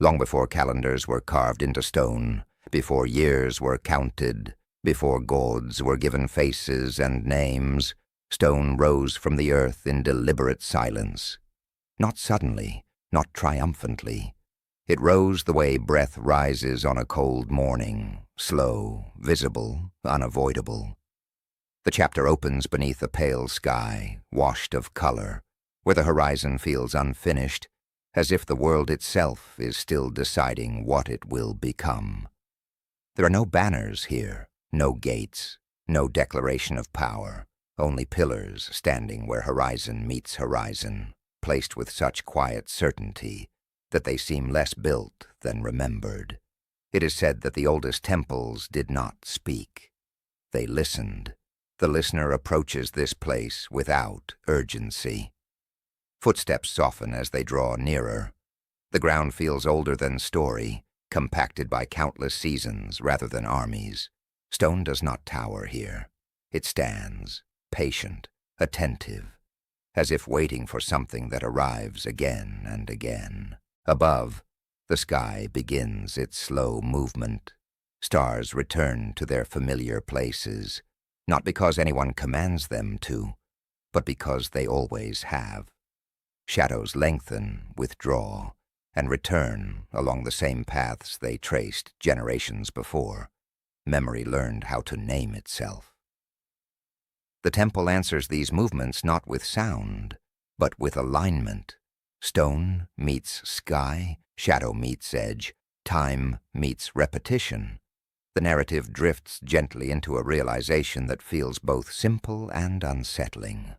long before calendars were carved into stone, before years were counted, before gods were given faces and names, stone rose from the earth in deliberate silence. Not suddenly, not triumphantly. It rose the way breath rises on a cold morning, slow, visible, unavoidable. The chapter opens beneath a pale sky, washed of color, where the horizon feels unfinished, as if the world itself is still deciding what it will become. There are no banners here, no gates, no declaration of power, only pillars standing where horizon meets horizon, placed with such quiet certainty that they seem less built than remembered. It is said that the oldest temples did not speak. They listened. The listener approaches this place without urgency. Footsteps soften as they draw nearer. The ground feels older than story, compacted by countless seasons rather than armies. Stone does not tower here. It stands, patient, attentive, as if waiting for something that arrives again and again. Above, the sky begins its slow movement. Stars return to their familiar places, not because anyone commands them to, but because they always have. Shadows lengthen, withdraw, and return along the same paths they traced generations before. Memory learned how to name itself. The temple answers these movements not with sound, but with alignment. Stone meets sky, shadow meets edge, time meets repetition. The narrative drifts gently into a realization that feels both simple and unsettling.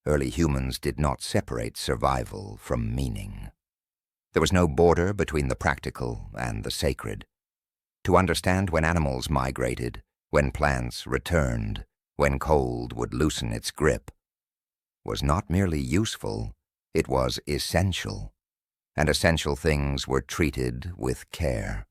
Early humans did not separate survival from meaning. There was no border between the practical and the sacred. To understand when animals migrated, when plants returned, when cold would loosen its grip, was not merely useful, it was essential. And essential things were treated with care.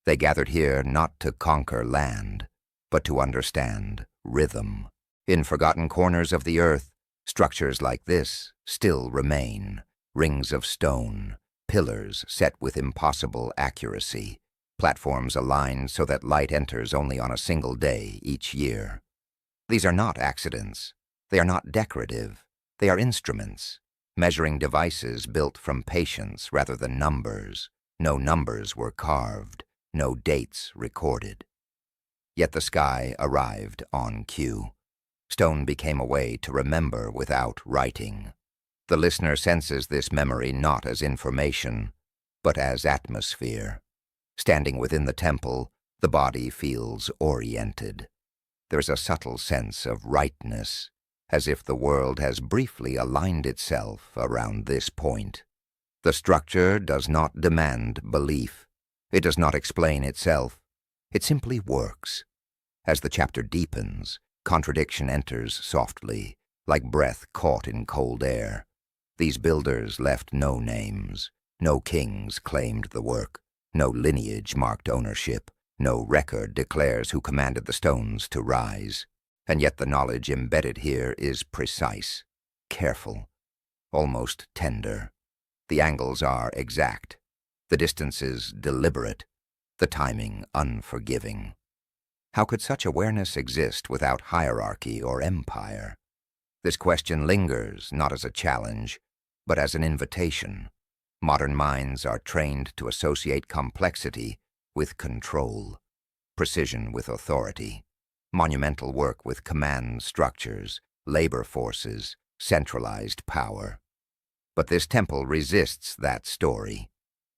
They gathered here not to conquer land, but to understand rhythm. In forgotten corners of the earth, structures like this still remain, rings of stone, pillars set with impossible accuracy, platforms aligned so that light enters only on a single day each year. These are not accidents. They are not decorative. They are instruments, measuring devices built from patience rather than numbers. No numbers were carved, no dates recorded. Yet the sky arrived on cue. Stone became a way to remember without writing. The listener senses this memory not as information, but as atmosphere. Standing within the temple, the body feels oriented. There's a subtle sense of rightness, as if the world has briefly aligned itself around this point. The structure does not demand belief. It does not explain itself. It simply works. As the chapter deepens, contradiction enters softly, like breath caught in cold air. These builders left no names. No kings claimed the work. No lineage marked ownership. No record declares who commanded the stones to rise. And yet the knowledge embedded here is precise, careful, almost tender. The angles are exact, the distances deliberate, the timing unforgiving. How could such awareness exist without hierarchy or empire? This question lingers not as a challenge, but as an invitation. Modern minds are trained to associate complexity with control, precision with authority, monumental work with command structures, labor forces, centralized power. But this temple resists that story.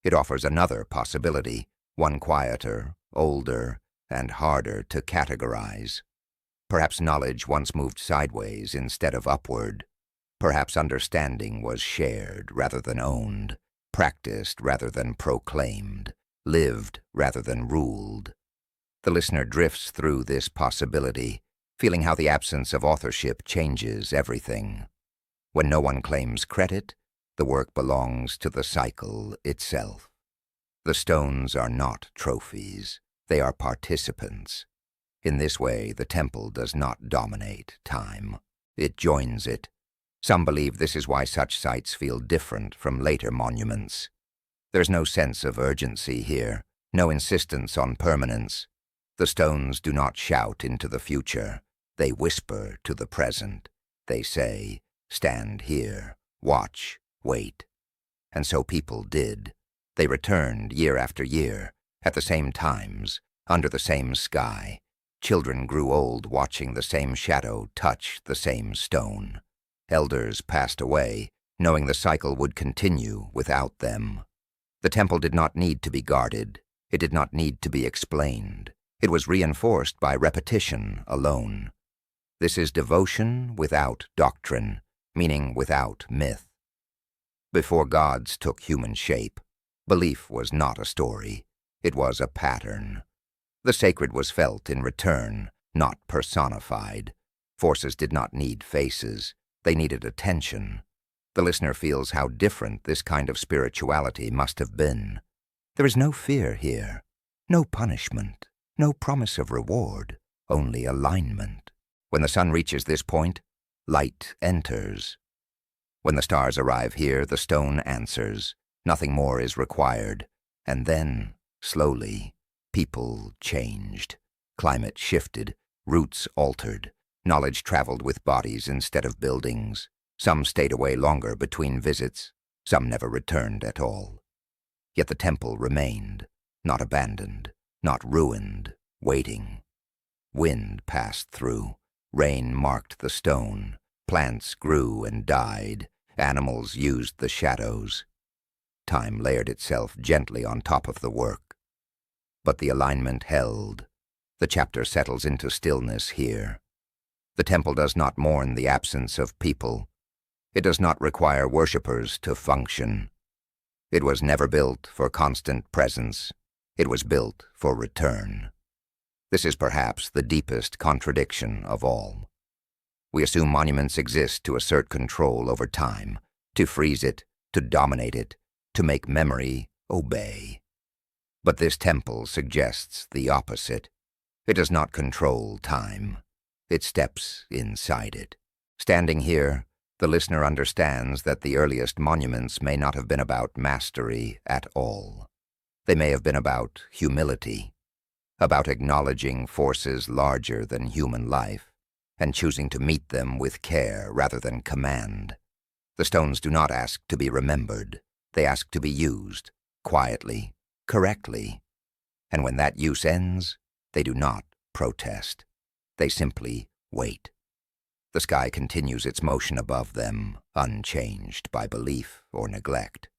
It offers another possibility, one quieter, older, and harder to categorize. Perhaps knowledge once moved sideways instead of upward. Perhaps understanding was shared rather than owned, practiced rather than proclaimed, lived rather than ruled. The listener drifts through this possibility, feeling how the absence of authorship changes everything. When no one claims credit, the work belongs to the cycle itself. The stones are not trophies. They are participants. In this way, the temple does not dominate time. It joins it. Some believe this is why such sites feel different from later monuments. There's no sense of urgency here, no insistence on permanence. The stones do not shout into the future. They whisper to the present. They say, "Stand here, watch, wait." And so people did. They returned year after year, at the same times, under the same sky. Children grew old watching the same shadow touch the same stone. Elders passed away, knowing the cycle would continue without them. The temple did not need to be guarded. It did not need to be explained. It was reinforced by repetition alone. This is devotion without doctrine, meaning without myth. Before gods took human shape, belief was not a story. It was a pattern. The sacred was felt in return, not personified. Forces did not need faces. They needed attention. The listener feels how different this kind of spirituality must have been. There is no fear here, no punishment, no promise of reward, only alignment. When the sun reaches this point, light enters. When the stars arrive here, the stone answers. Nothing more is required. And then, slowly, people changed. Climate shifted, roots altered. Knowledge traveled with bodies instead of buildings. Some stayed away longer between visits. Some never returned at all. Yet the temple remained, not abandoned, not ruined, waiting. Wind passed through. Rain marked the stone. Plants grew and died. Animals used the shadows. Time layered itself gently on top of the work. But the alignment held. The chapter settles into stillness here. The temple does not mourn the absence of people. It does not require worshippers to function. It was never built for constant presence. It was built for return. This is perhaps the deepest contradiction of all. We assume monuments exist to assert control over time, to freeze it, to dominate it, to make memory obey. But this temple suggests the opposite. It does not control time. It steps inside it. Standing here, the listener understands that the earliest monuments may not have been about mastery at all. They may have been about humility, about acknowledging forces larger than human life, and choosing to meet them with care rather than command. The stones do not ask to be remembered. They ask to be used, quietly, correctly. And when that use ends, they do not protest. They simply wait. The sky continues its motion above them, unchanged by belief or neglect.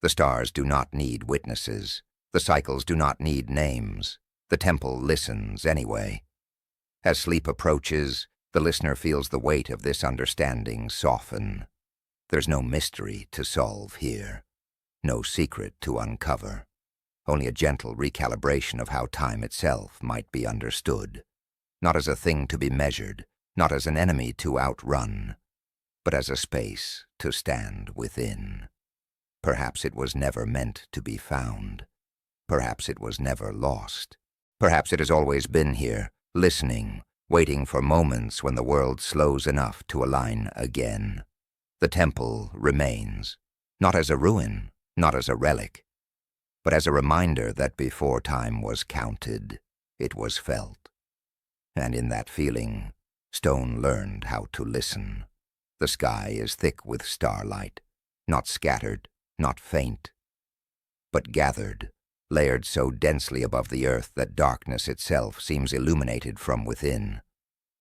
The stars do not need witnesses. The cycles do not need names. The temple listens anyway. As sleep approaches, the listener feels the weight of this understanding soften. There's no mystery to solve here, no secret to uncover, only a gentle recalibration of how time itself might be understood, not as a thing to be measured, not as an enemy to outrun, but as a space to stand within. Perhaps it was never meant to be found. Perhaps it was never lost. Perhaps it has always been here, listening, waiting for moments when the world slows enough to align again. The temple remains, not as a ruin, not as a relic, but as a reminder that before time was counted, it was felt. And in that feeling, stone learned how to listen. The sky is thick with starlight, not scattered, not faint, but gathered, layered so densely above the earth that darkness itself seems illuminated from within.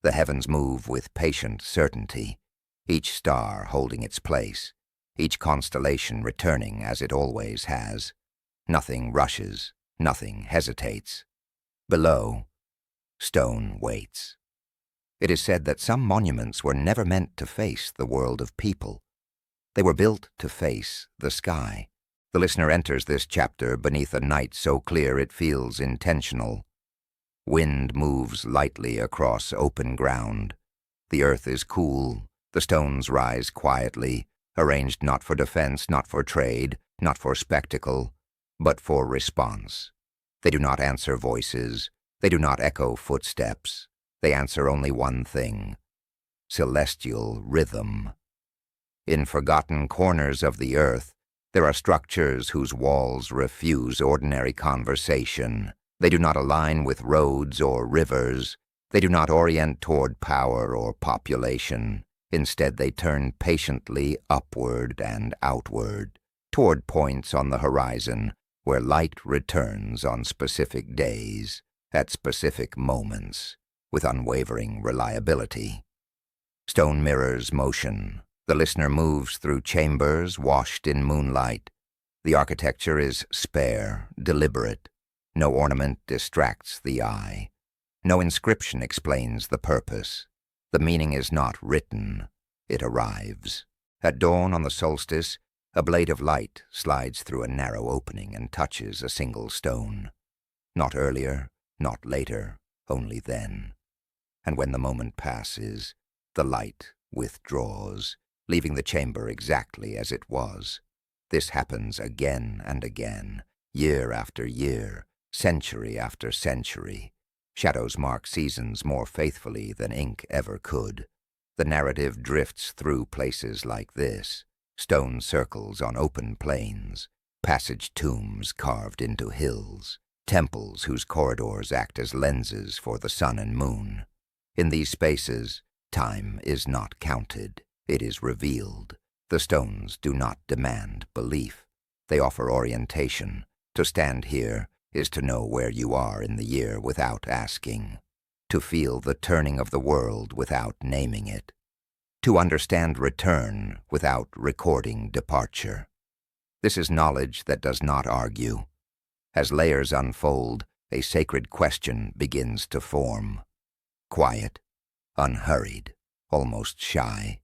The heavens move with patient certainty, each star holding its place, each constellation returning as it always has. Nothing rushes, nothing hesitates. Below, stone waits. It is said that some monuments were never meant to face the world of people. They were built to face the sky. The listener enters this chapter beneath a night so clear it feels intentional. Wind moves lightly across open ground. The earth is cool. The stones rise quietly, arranged not for defense, not for trade, not for spectacle, but for response. They do not answer voices. They do not echo footsteps. They answer only one thing: celestial rhythm. In forgotten corners of the earth, There are structures whose walls refuse ordinary conversation. They do not align with roads or rivers. They do not orient toward power or population. Instead, they turn patiently upward and outward, toward points on the horizon where light returns on specific days, at specific moments, with unwavering reliability. Stone mirrors motion. The listener moves through chambers washed in moonlight. The architecture is spare, deliberate. No ornament distracts the eye. No inscription explains the purpose. The meaning is not written. It arrives. At dawn on the solstice, a blade of light slides through a narrow opening and touches a single stone. Not earlier, not later, only then. And when the moment passes, the light withdraws, leaving the chamber exactly as it was. This happens again and again, year after year, century after century. Shadows mark seasons more faithfully than ink ever could. The narrative drifts through places like this, stone circles on open plains, passage tombs carved into hills, temples whose corridors act as lenses for the sun and moon. In these spaces, time is not counted, it is revealed. The stones do not demand belief. They offer orientation. To stand here is to know where you are in the year without asking, to feel the turning of the world without naming it, to understand return without recording departure. This is knowledge that does not argue. As layers unfold, a sacred question begins to form. Quiet, unhurried, almost shy.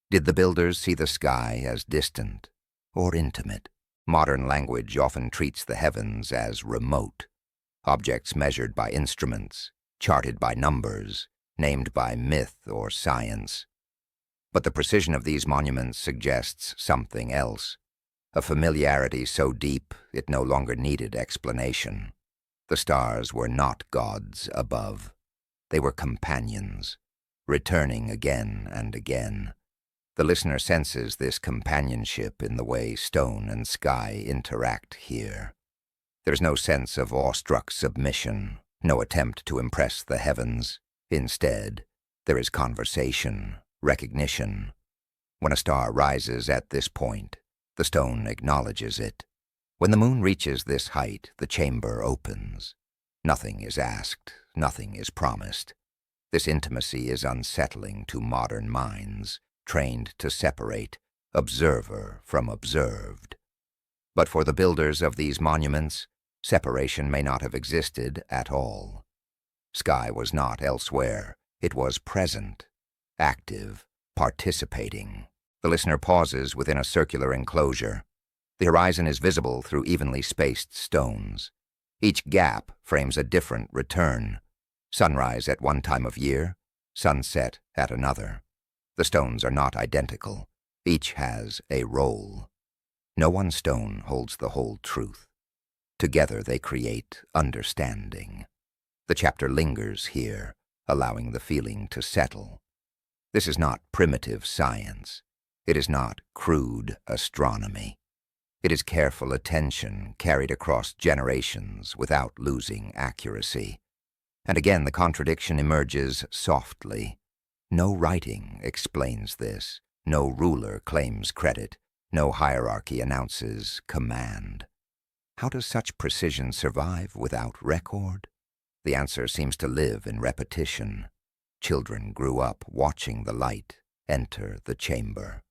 Did the builders see the sky as distant or intimate? Modern language often treats the heavens as remote, objects measured by instruments, charted by numbers, named by myth or science. But the precision of these monuments suggests something else, a familiarity so deep it no longer needed explanation. The stars were not gods above. They were companions, returning again and again. The listener senses this companionship in the way stone and sky interact here. There's no sense of awestruck submission, no attempt to impress the heavens. Instead, there is conversation, recognition. When a star rises at this point, the stone acknowledges it. When the moon reaches this height, the chamber opens. Nothing is asked, nothing is promised. This intimacy is unsettling to modern minds, trained to separate observer from observed. But for the builders of these monuments, separation may not have existed at all. Sky was not elsewhere. It was present, active, participating. The listener pauses within a circular enclosure. The horizon is visible through evenly spaced stones. Each gap frames a different return. Sunrise at one time of year, sunset at another. The stones are not identical. Each has a role. No one stone holds the whole truth. Together they create understanding. The chapter lingers here, allowing the feeling to settle. This is not primitive science. It is not crude astronomy. It is careful attention carried across generations without losing accuracy. And again the contradiction emerges softly. No writing explains this. No ruler claims credit. No hierarchy announces command. How does such precision survive without record? The answer seems to live in repetition. Children grew up watching the light enter the chamber.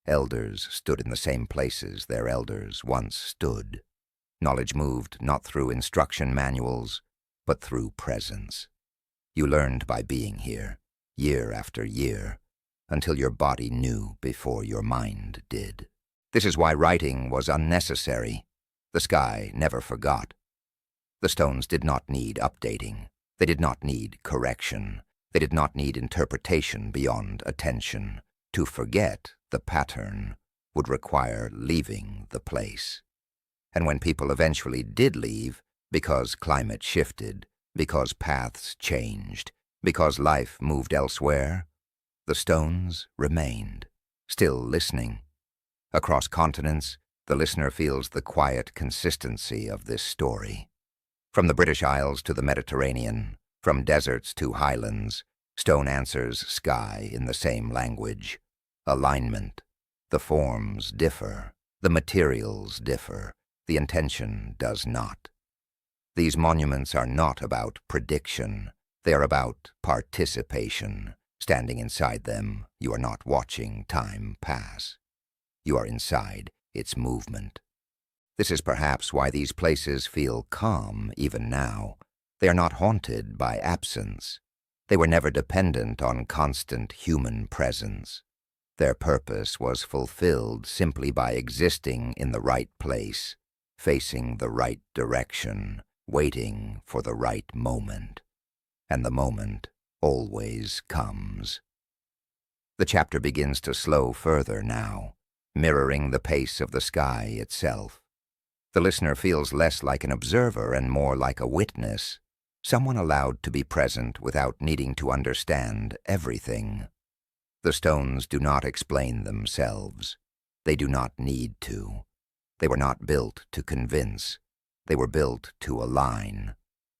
Elders stood in the same places their elders once stood. Knowledge moved not through instruction manuals, but through presence. You learned by being here, year after year, until your body knew before your mind did. This is why writing was unnecessary. The sky never forgot. The stones did not need updating. They did not need correction. They did not need interpretation beyond attention. To forget the pattern would require leaving the place. And when people eventually did leave, because climate shifted, because paths changed, because life moved elsewhere, the stones remained, still listening. Across continents, The listener feels the quiet consistency of this story. From the British Isles to the Mediterranean, from deserts to highlands, stone answers sky in the same language. Alignment. The forms differ. The materials differ. The intention does not. These monuments are not about prediction. They are about participation. Standing inside them, you are not watching time pass. You are inside its movement. This is perhaps why these places feel calm even now. They are not haunted by absence. They were never dependent on constant human presence. Their purpose was fulfilled simply by existing in the right place, facing the right direction, waiting for the right moment. And the moment always comes. The chapter begins to slow further now, mirroring the pace of the sky itself. The listener feels less like an observer and more like a witness, someone allowed to be present without needing to understand everything. The stones do not explain themselves. They do not need to. They were not built to convince. They were built to align.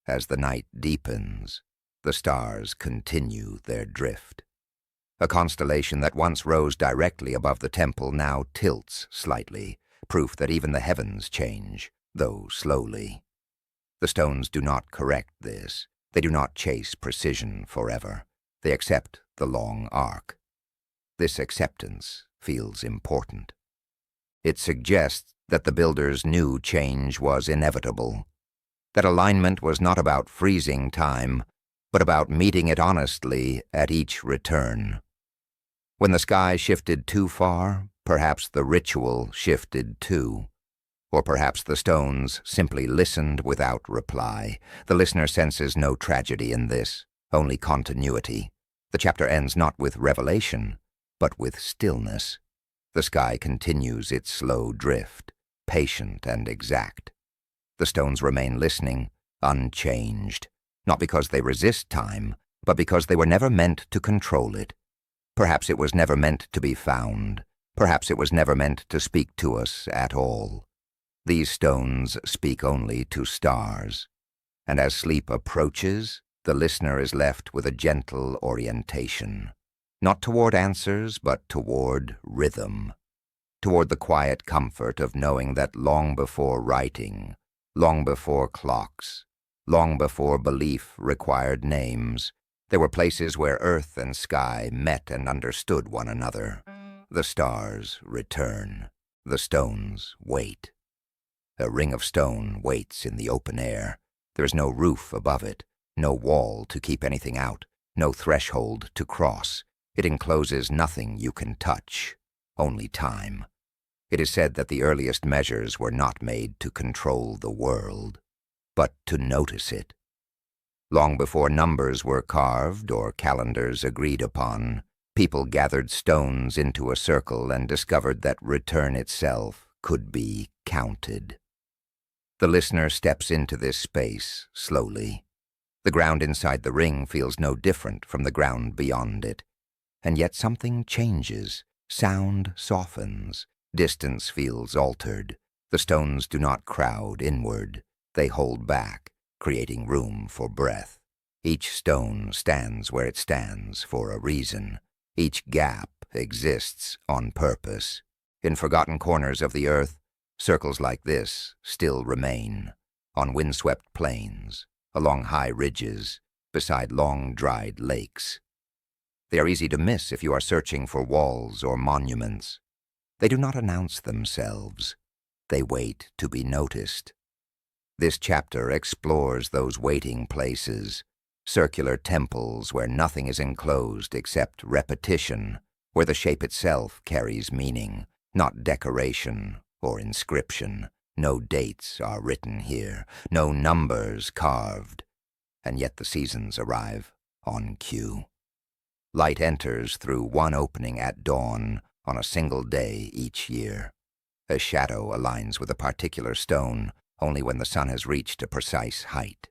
As the night deepens, the stars continue their drift. A constellation that once rose directly above the temple now tilts slightly, proof that even the heavens change, though slowly. The stones do not correct this. They do not chase precision forever. They accept the long arc. This acceptance feels important. It suggests that the builders knew change was inevitable, that alignment was not about freezing time, but about meeting it honestly at each return. When the sky shifted too far, perhaps the ritual shifted too. Or perhaps the stones simply listened without reply. The listener senses no tragedy in this, only continuity. The chapter ends not with revelation, but with stillness. The sky continues its slow drift, patient and exact. The stones remain listening, unchanged, not because they resist time, but because they were never meant to control it. Perhaps it was never meant to be found. Perhaps it was never meant to speak to us at all. These stones speak only to stars. And as sleep approaches, the listener is left with a gentle orientation. Not toward answers, but toward rhythm. Toward the quiet comfort of knowing that long before writing, long before clocks, long before belief required names, there were places where earth and sky met and understood one another. The stars return. The stones wait. A ring of stone waits in the open air. There is no roof above it, no wall to keep anything out, no threshold to cross. It encloses nothing you can touch, only time. It is said that the earliest measures were not made to control the world, but to notice it. Long before numbers were carved or calendars agreed upon, people gathered stones into a circle and discovered that return itself could be counted. The listener steps into this space slowly. The ground inside the ring feels no different from the ground beyond it. And yet something changes. Sound softens. Distance feels altered. The stones do not crowd inward. They hold back, creating room for breath. Each stone stands where it stands for a reason. Each gap exists on purpose. In forgotten corners of the earth, circles like this still remain, on windswept plains, along high ridges, beside long dried lakes. They are easy to miss if you are searching for walls or monuments. They do not announce themselves. They wait to be noticed. This chapter explores those waiting places, circular temples where nothing is enclosed except repetition, where the shape itself carries meaning, not decoration or inscription. No dates are written here, no numbers carved, and yet the seasons arrive on cue. Light enters through one opening at dawn on a single day each year. A shadow aligns with a particular stone only when the sun has reached a precise height.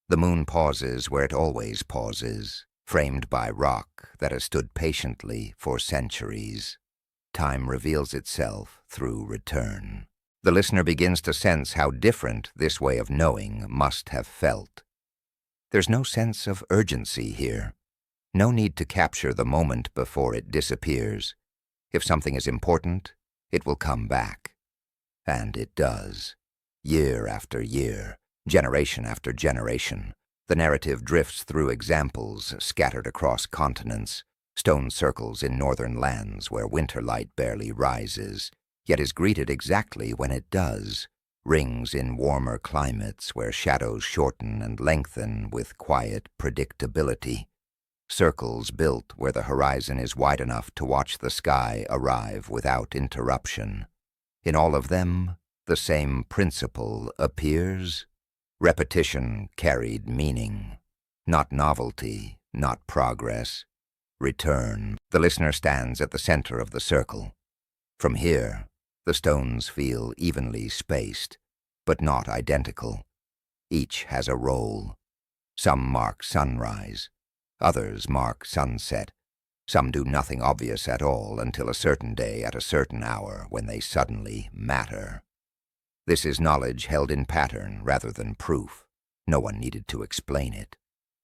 The moon pauses where it always pauses, framed by rock that has stood patiently for centuries. Time reveals itself through return. The listener begins to sense how different this way of knowing must have felt. There's no sense of urgency here. No need to capture the moment before it disappears. If something is important, it will come back. And it does. Year after year, generation after generation, the narrative drifts through examples scattered across continents, stone circles in northern lands where winter light barely rises, yet is greeted exactly when it does, rings in warmer climates where shadows shorten and lengthen with quiet predictability, circles built where the horizon is wide enough to watch the sky arrive without interruption. In all of them, the same principle appears. Repetition carried meaning, not novelty, not progress. Return. The listener stands at the center of the circle. From here, the stones feel evenly spaced, but not identical. Each has a role. Some mark sunrise. Others mark sunset. Some do nothing obvious at all until a certain day at a certain hour when they suddenly matter. This is knowledge held in pattern rather than proof. No one needed to explain it.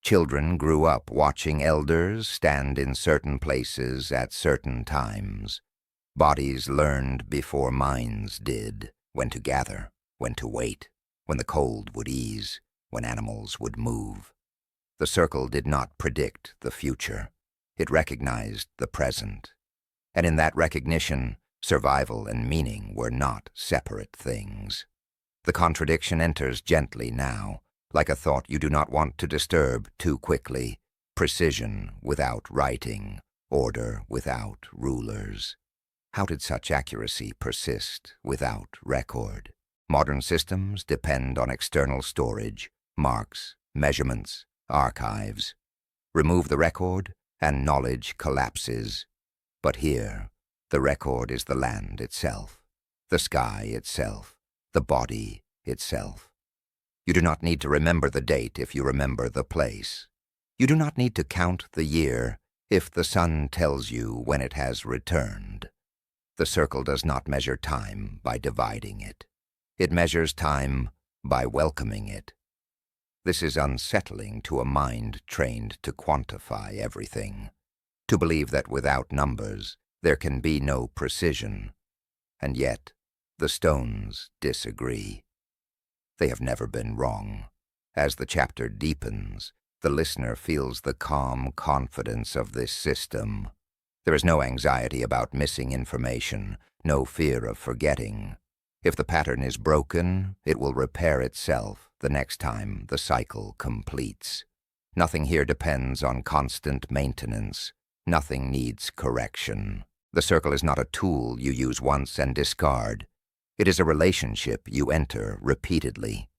Children grew up watching elders stand in certain places at certain times. Bodies learned before minds did, when to gather, when to wait, when the cold would ease, when animals would move. The circle did not predict the future. It recognized the present. And in that recognition, survival and meaning were not separate things. The contradiction enters gently now, like a thought you do not want to disturb too quickly, precision without writing, order without rulers. How did such accuracy persist without record? Modern systems depend on external storage, marks, measurements, archives. Remove the record, and knowledge collapses. But here, the record is the land itself, the sky itself, the body itself. You do not need to remember the date if you remember the place. You do not need to count the year if the sun tells you when it has returned. The circle does not measure time by dividing it. It measures time by welcoming it. This is unsettling to a mind trained to quantify everything, to believe that without numbers there can be no precision. And yet, the stones disagree. They have never been wrong. As the chapter deepens, the listener feels the calm confidence of this system. There is no anxiety about missing information, no fear of forgetting. If the pattern is broken, it will repair itself the next time the cycle completes. Nothing here depends on constant maintenance. Nothing needs correction. The circle is not a tool you use once and discard. It is a relationship you enter repeatedly.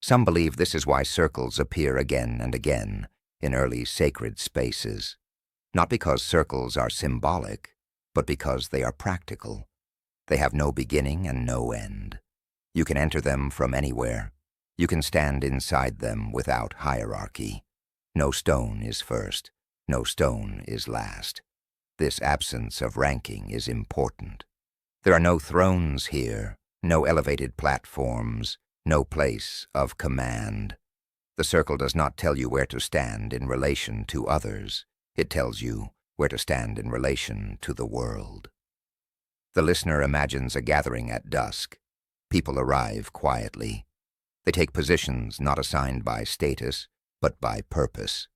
Some believe this is why circles appear again and again in early sacred spaces. Not because circles are symbolic, but because they are practical. They have no beginning and no end. You can enter them from anywhere. You can stand inside them without hierarchy. No stone is first. No stone is last. This absence of ranking is important. There are no thrones here, no elevated platforms, no place of command. The circle does not tell you where to stand in relation to others. It tells you where to stand in relation to the world. The listener imagines a gathering at dusk. People arrive quietly. They take positions not assigned by status, but by purpose.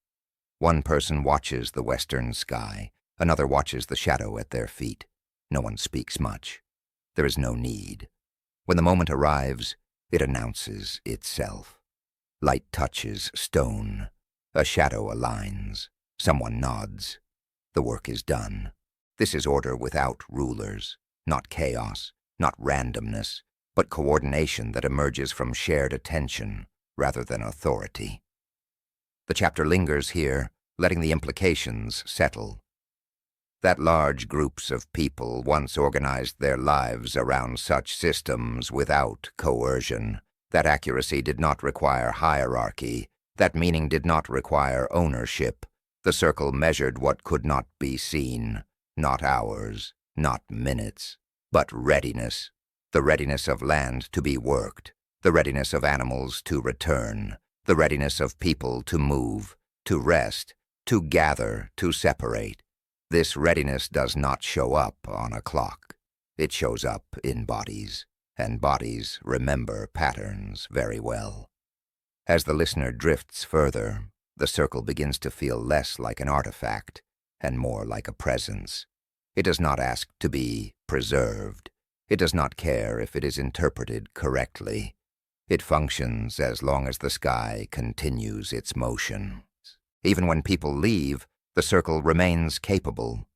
One person watches the western sky. Another watches the shadow at their feet. No one speaks much. There is no need. When the moment arrives, it announces itself. Light touches stone. A shadow aligns. Someone nods. The work is done. This is order without rulers, not chaos, not randomness, but coordination that emerges from shared attention rather than authority. The chapter lingers here, letting the implications settle. That large groups of people once organized their lives around such systems without coercion. That accuracy did not require hierarchy. That meaning did not require ownership. The circle measured what could not be seen, not hours, not minutes, but readiness. The readiness of land to be worked, the readiness of animals to return, the readiness of people to move, to rest, to gather, to separate. This readiness does not show up on a clock. It shows up in bodies, and bodies remember patterns very well. As the listener drifts further, the circle begins to feel less like an artifact and more like a presence. It does not ask to be preserved. It does not care if it is interpreted correctly. It functions as long as the sky continues its motion. Even when people leave, the circle remains capable.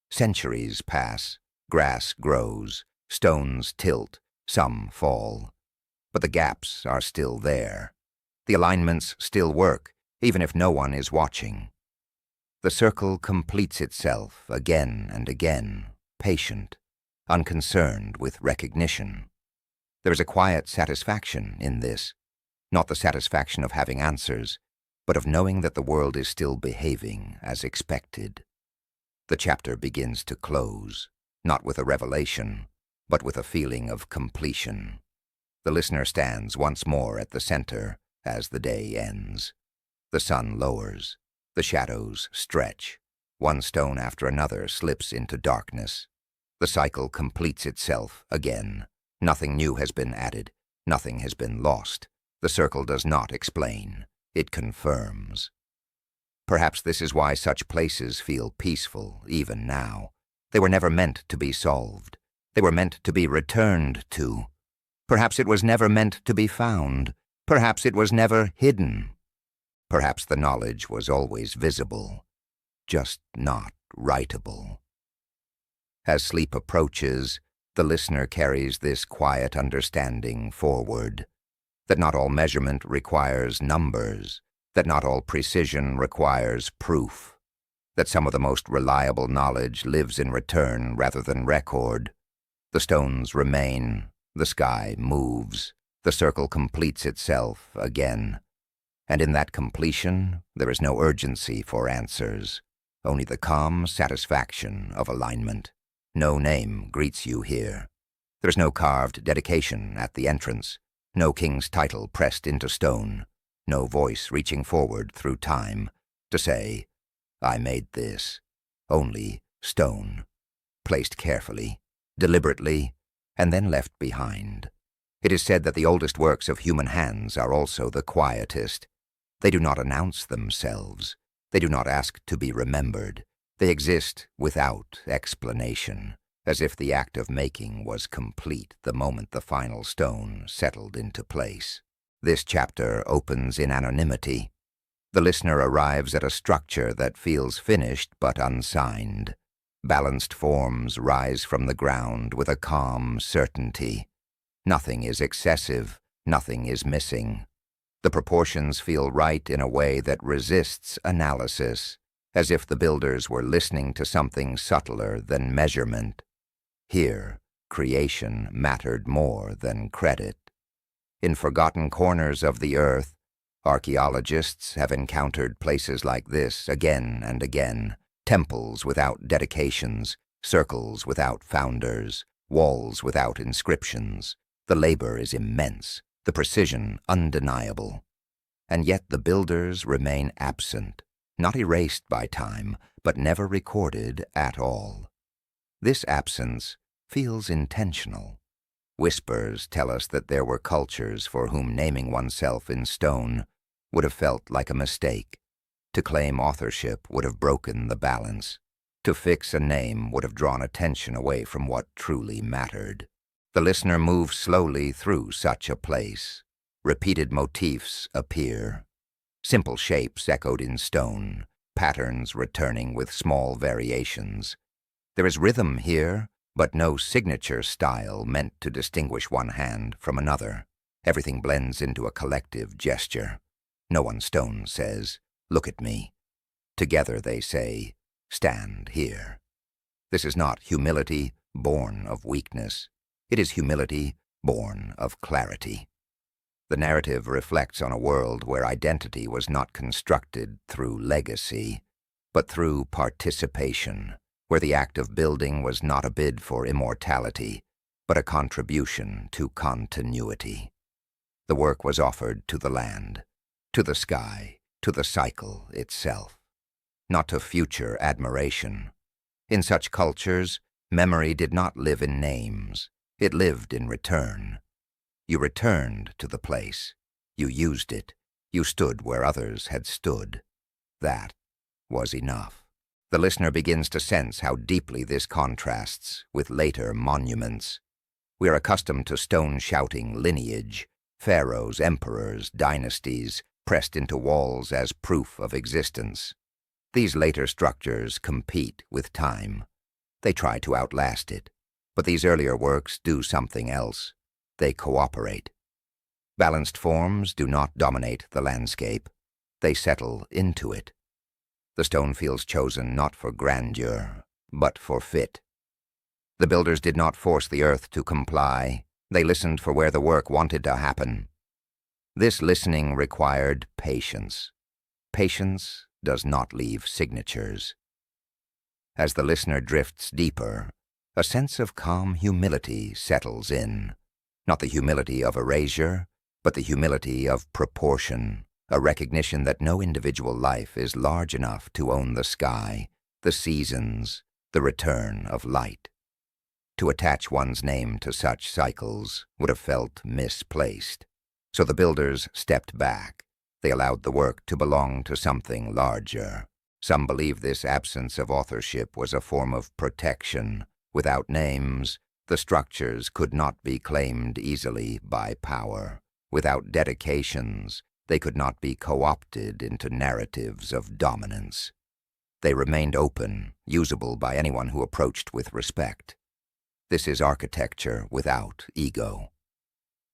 Centuries pass, grass grows, stones tilt, some fall. But the gaps are still there. The alignments still work, even if no one is watching. The circle completes itself again and again, patient, unconcerned with recognition. There is a quiet satisfaction in this, not the satisfaction of having answers, but of knowing that the world is still behaving as expected. The chapter begins to close, not with a revelation, but with a feeling of completion. The listener stands once more at the center as the day ends. The sun lowers, the shadows stretch, one stone after another slips into darkness. The cycle completes itself again. Nothing new has been added, nothing has been lost. The circle does not explain, it confirms. Perhaps this is why such places feel peaceful even now. They were never meant to be solved. They were meant to be returned to. Perhaps it was never meant to be found. Perhaps it was never hidden. Perhaps the knowledge was always visible, just not writable. As sleep approaches, the listener carries this quiet understanding forward, that not all measurement requires numbers, that not all precision requires proof, that some of the most reliable knowledge lives in return rather than record. The stones remain, the sky moves, the circle completes itself again. And in that completion, there is no urgency for answers, only the calm satisfaction of alignment. No name greets you here. There is no carved dedication at the entrance, no king's title pressed into stone, no voice reaching forward through time to say, I made this. Only stone, placed carefully, deliberately, and then left behind. It is said that the oldest works of human hands are also the quietest. They do not announce themselves. They do not ask to be remembered. They exist without explanation, as if the act of making was complete the moment the final stone settled into place. This chapter opens in anonymity. The listener arrives at a structure that feels finished but unsigned. Balanced forms rise from the ground with a calm certainty. Nothing is excessive, nothing is missing. The proportions feel right in a way that resists analysis, as if the builders were listening to something subtler than measurement. Here, creation mattered more than credit. In forgotten corners of the earth, archaeologists have encountered places like this again and again, temples without dedications, circles without founders, walls without inscriptions. The labor is immense, the precision undeniable. And yet the builders remain absent, not erased by time, but never recorded at all. This absence feels intentional. Whispers tell us that there were cultures for whom naming oneself in stone would have felt like a mistake. To claim authorship would have broken the balance. To fix a name would have drawn attention away from what truly mattered. The listener moves slowly through such a place. Repeated motifs appear. Simple shapes echoed in stone, patterns returning with small variations. There is rhythm here, but no signature style meant to distinguish one hand from another. Everything blends into a collective gesture. No one stone says, "Look at me." Together they say, "Stand here." This is not humility born of weakness. It is humility born of clarity. The narrative reflects on a world where identity was not constructed through legacy, but through participation, where the act of building was not a bid for immortality, but a contribution to continuity. The work was offered to the land, to the sky, to the cycle itself, not to future admiration. In such cultures, memory did not live in names, it lived in return. You returned to the place, you used it, you stood where others had stood. That was enough. The listener begins to sense how deeply this contrasts with later monuments. We are accustomed to stone-shouting lineage, pharaohs, emperors, dynasties, pressed into walls as proof of existence. These later structures compete with time. They try to outlast it. But these earlier works do something else. They cooperate. Balanced forms do not dominate the landscape. They settle into it. The stone feels chosen not for grandeur, but for fit. The builders did not force the earth to comply. They listened for where the work wanted to happen. This listening required patience. Patience does not leave signatures. As the listener drifts deeper, a sense of calm humility settles in. Not the humility of erasure, but the humility of proportion, a recognition that no individual life is large enough to own the sky, the seasons, the return of light. To attach one's name to such cycles would have felt misplaced. So the builders stepped back. They allowed the work to belong to something larger. Some believe this absence of authorship was a form of protection. Without names, the structures could not be claimed easily by power. Without dedications, they could not be co-opted into narratives of dominance. They remained open, usable by anyone who approached with respect. This is architecture without ego.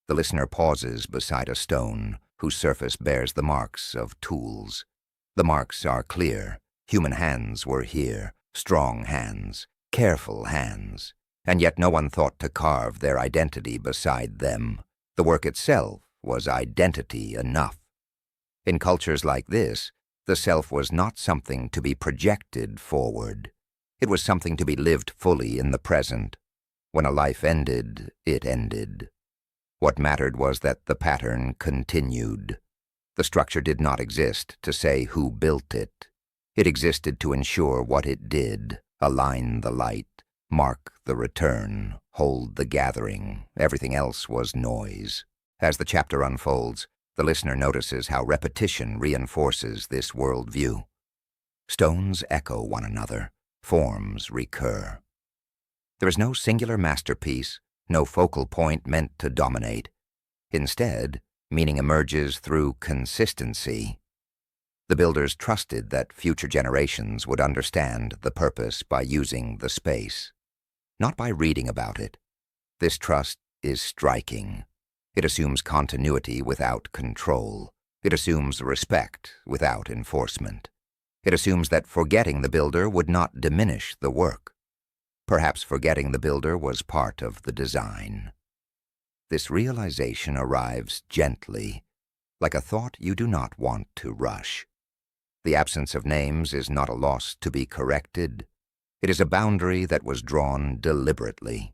The listener pauses beside a stone whose surface bears the marks of tools. The marks are clear. Human hands were here, strong hands, careful hands, and yet no one thought to carve their identity beside them. The work itself was identity enough. In cultures like this, the self was not something to be projected forward. It was something to be lived fully in the present. When a life ended, it ended. What mattered was that the pattern continued. The structure did not exist to say who built it. It existed to ensure what it did, align the light, mark the return, hold the gathering. Everything else was noise. As the chapter unfolds, the listener notices how repetition reinforces this worldview. Stones echo one another, forms recur. There is no singular masterpiece, no focal point meant to dominate. Instead, meaning emerges through consistency. The builders trusted that future generations would understand the purpose by using the space, not by reading about it. This trust is striking. It assumes continuity without control. It assumes respect without enforcement. It assumes that forgetting the builder would not diminish the work. Perhaps forgetting the builder was part of the design. This realization arrives gently, like a thought you do not want to rush. The absence of names is not a loss to be corrected. It is a boundary that was drawn deliberately.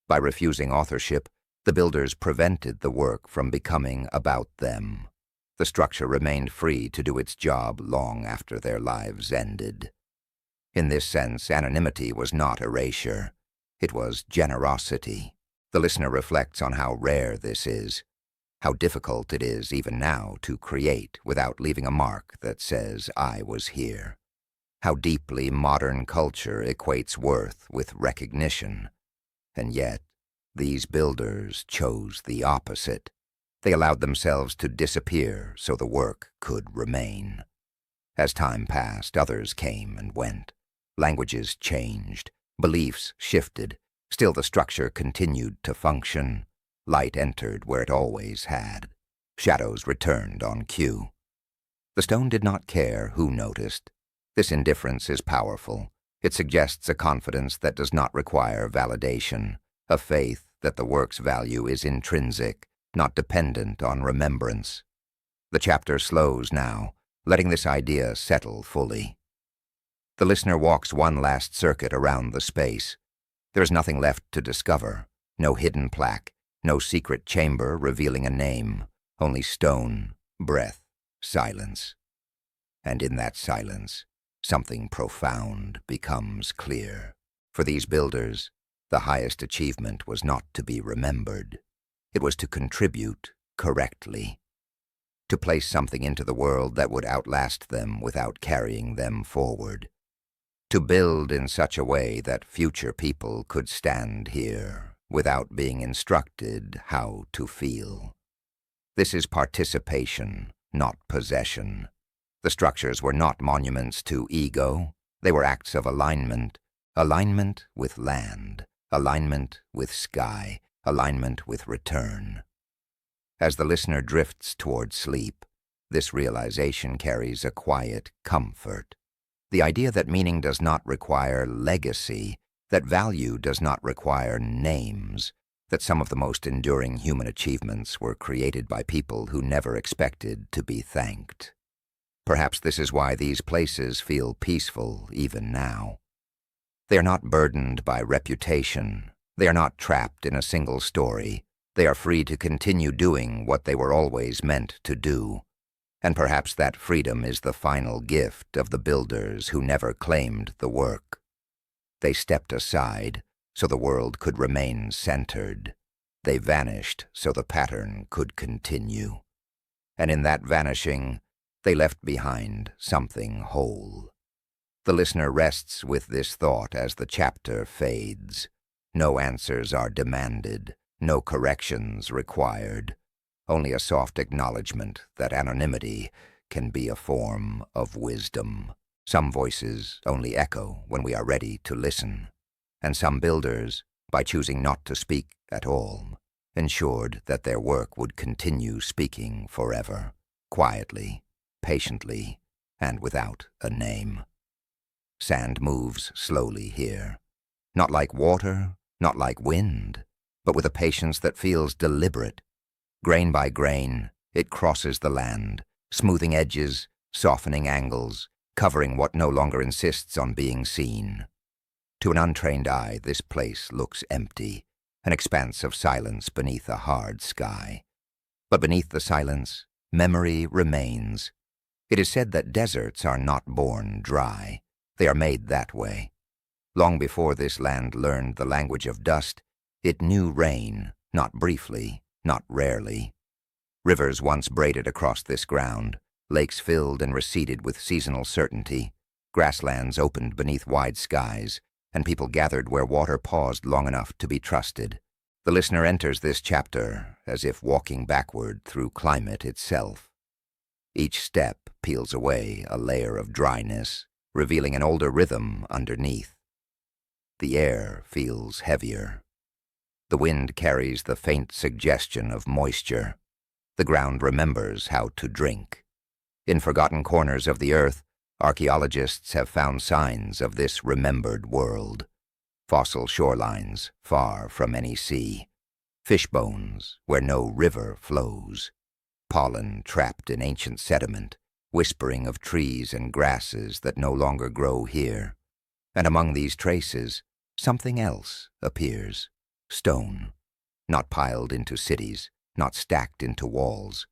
By refusing authorship, the builders prevented the work from becoming about them. The structure remained free to do its job long after their lives ended. In this sense, anonymity was not erasure. It was generosity. The listener reflects on how rare this is, how difficult it is even now to create without leaving a mark that says, "I was here." How deeply modern culture equates worth with recognition. And yet, these builders chose the opposite. They allowed themselves to disappear so the work could remain. As time passed, others came and went. Languages changed, beliefs shifted, still the structure continued to function. Light entered where it always had. Shadows returned on cue. The stone did not care who noticed. This indifference is powerful. It suggests a confidence that does not require validation, a faith that the work's value is intrinsic, not dependent on remembrance. The chapter slows now, letting this idea settle fully. The listener walks one last circuit around the space. There is nothing left to discover, No hidden plaque, no secret chamber revealing a name, only stone, breath, silence. And in that silence, something profound becomes clear. For these builders, the highest achievement was not to be remembered. It was to contribute correctly, to place something into the world that would outlast them without carrying them forward, to build in such a way that future people could stand here without being instructed how to feel. This is participation, not possession. The structures were not monuments to ego. They were acts of alignment with land, alignment with sky, alignment with return. As the listener drifts toward sleep, this realization carries a quiet comfort. The idea that meaning does not require legacy, that value does not require names, that some of the most enduring human achievements were created by people who never expected to be thanked. Perhaps this is why these places feel peaceful even now. They are not burdened by reputation. They are not trapped in a single story. They are free to continue doing what they were always meant to do. And perhaps that freedom is the final gift of the builders who never claimed the work. They stepped aside so the world could remain centered. They vanished so the pattern could continue. And in that vanishing, they left behind something whole. The listener rests with this thought as the chapter fades. No answers are demanded, no corrections required. Only a soft acknowledgement that anonymity can be a form of wisdom. Some voices only echo when we are ready to listen, and some builders, by choosing not to speak at all, ensured that their work would continue speaking forever, quietly, patiently, and without a name. Sand moves slowly here, not like water, not like wind, but with a patience that feels deliberate. Grain by grain, it crosses the land, smoothing edges, softening angles, covering what no longer insists on being seen. To an untrained eye, this place looks empty, an expanse of silence beneath a hard sky. But beneath the silence, memory remains. It is said that deserts are not born dry. They are made that way. Long before this land learned the language of dust, it knew rain, not briefly, not rarely. Rivers once braided across this ground, lakes filled and receded with seasonal certainty, grasslands opened beneath wide skies, and people gathered where water paused long enough to be trusted. The listener enters this chapter as if walking backward through climate itself. Each step peels away a layer of dryness, revealing an older rhythm underneath. The air feels heavier. The wind carries the faint suggestion of moisture. The ground remembers how to drink. In forgotten corners of the earth, archaeologists have found signs of this remembered world. Fossil shorelines far from any sea. Fish bones where no river flows. Pollen trapped in ancient sediment, whispering of trees and grasses that no longer grow here. And among these traces, something else appears. Stone, not piled into cities, not stacked into walls,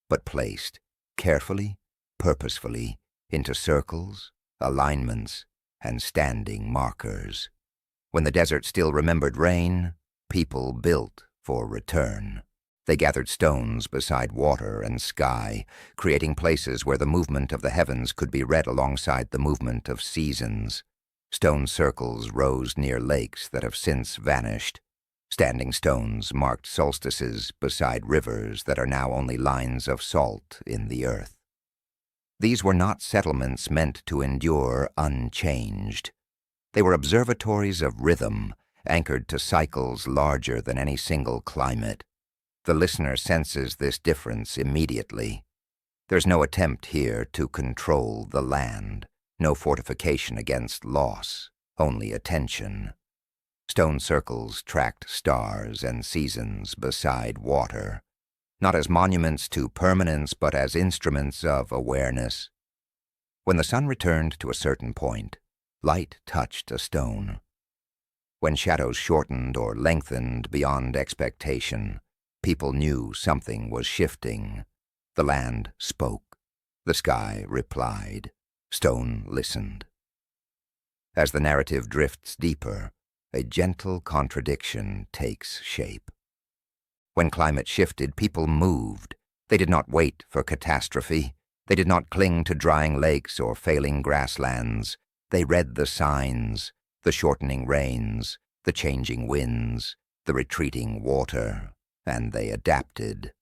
but placed, carefully, purposefully, into circles, alignments, and standing markers. When the desert still remembered rain, people built for return. They gathered stones beside water and sky, creating places where the movement of the heavens could be read alongside the movement of seasons. Stone circles rose near lakes that have since vanished. Standing stones marked solstices beside rivers that are now only lines of salt in the earth. These were not settlements meant to endure unchanged. They were observatories of rhythm, anchored to cycles larger than any single climate. The listener senses this difference immediately. There's no attempt here to control the land, no fortification against loss, only attention. Stone circles tracked stars and seasons beside water, not as monuments to permanence but as instruments of awareness. When the sun returned to a certain point, light touched a stone. When shadows shortened or lengthened beyond expectation, people knew something was shifting. The land spoke. The sky replied. Stone listened. As the narrative drifts deeper, a gentle contradiction takes shape. When climate shifted, people moved. They did not wait for catastrophe. They did not cling to drying lakes or failing grasslands. They read the signs, the shortening rains, the changing winds, the retreating water, and they adapted.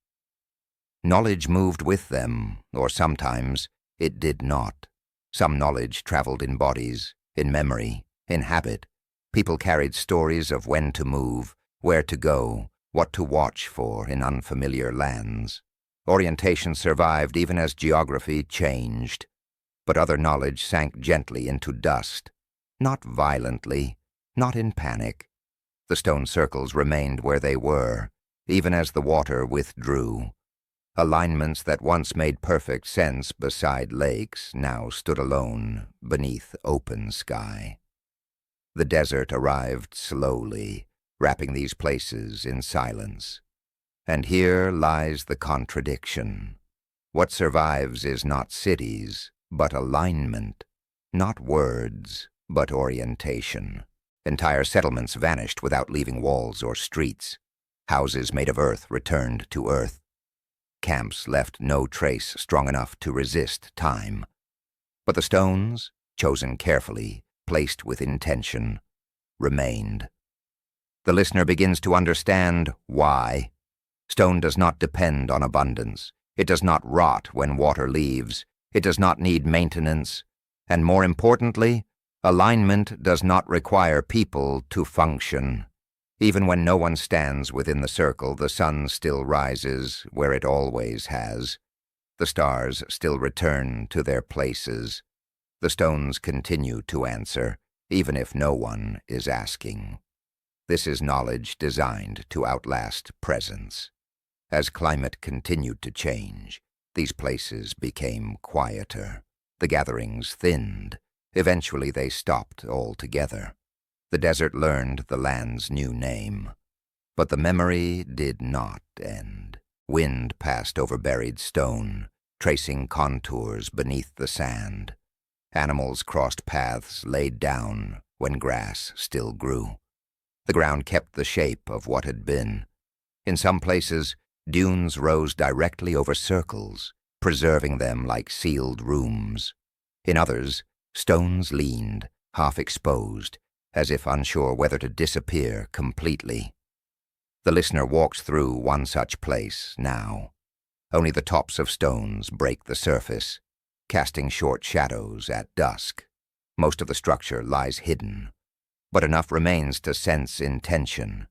Knowledge moved with them, or sometimes it did not. Some knowledge traveled in bodies, in memory, in habit. People carried stories of when to move, where to go, what to watch for in unfamiliar lands. Orientation survived even as geography changed. But other knowledge sank gently into dust. Not violently, not in panic. The stone circles remained where they were, even as the water withdrew. Alignments that once made perfect sense beside lakes now stood alone beneath open sky. The desert arrived slowly, wrapping these places in silence. And here lies the contradiction. What survives is not cities, but alignment, not words, but orientation. Entire settlements vanished without leaving walls or streets. Houses made of earth returned to earth. Camps left no trace strong enough to resist time. But the stones, chosen carefully, placed with intention, remained. The listener begins to understand why. Stone does not depend on abundance. It does not rot when water leaves. It does not need maintenance. And more importantly, alignment does not require people to function. Even when no one stands within the circle, the sun still rises where it always has. The stars still return to their places. The stones continue to answer, even if no one is asking. This is knowledge designed to outlast presence. As climate continued to change, these places became quieter. The gatherings thinned. Eventually they stopped altogether. The desert learned the land's new name. But the memory did not end. Wind passed over buried stone, tracing contours beneath the sand. Animals crossed paths laid down when grass still grew. The ground kept the shape of what had been. In some places, dunes rose directly over circles, preserving them like sealed rooms. In others, stones leaned, half exposed, as if unsure whether to disappear completely. The listener walks through one such place now. Only the tops of stones break the surface, casting short shadows at dusk. Most of the structure lies hidden, but enough remains to sense intention.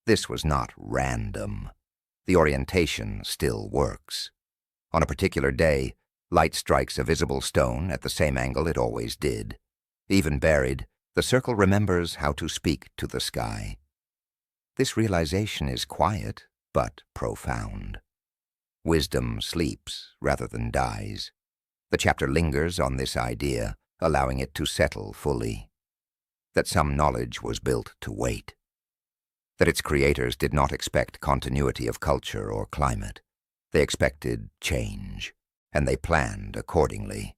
This was not random. The orientation still works. On a particular day, light strikes a visible stone at the same angle it always did. Even buried, the circle remembers how to speak to the sky. This realization is quiet, but profound. Wisdom sleeps rather than dies. The chapter lingers on this idea, allowing it to settle fully. That some knowledge was built to wait. That its creators did not expect continuity of culture or climate. They expected change, and they planned accordingly.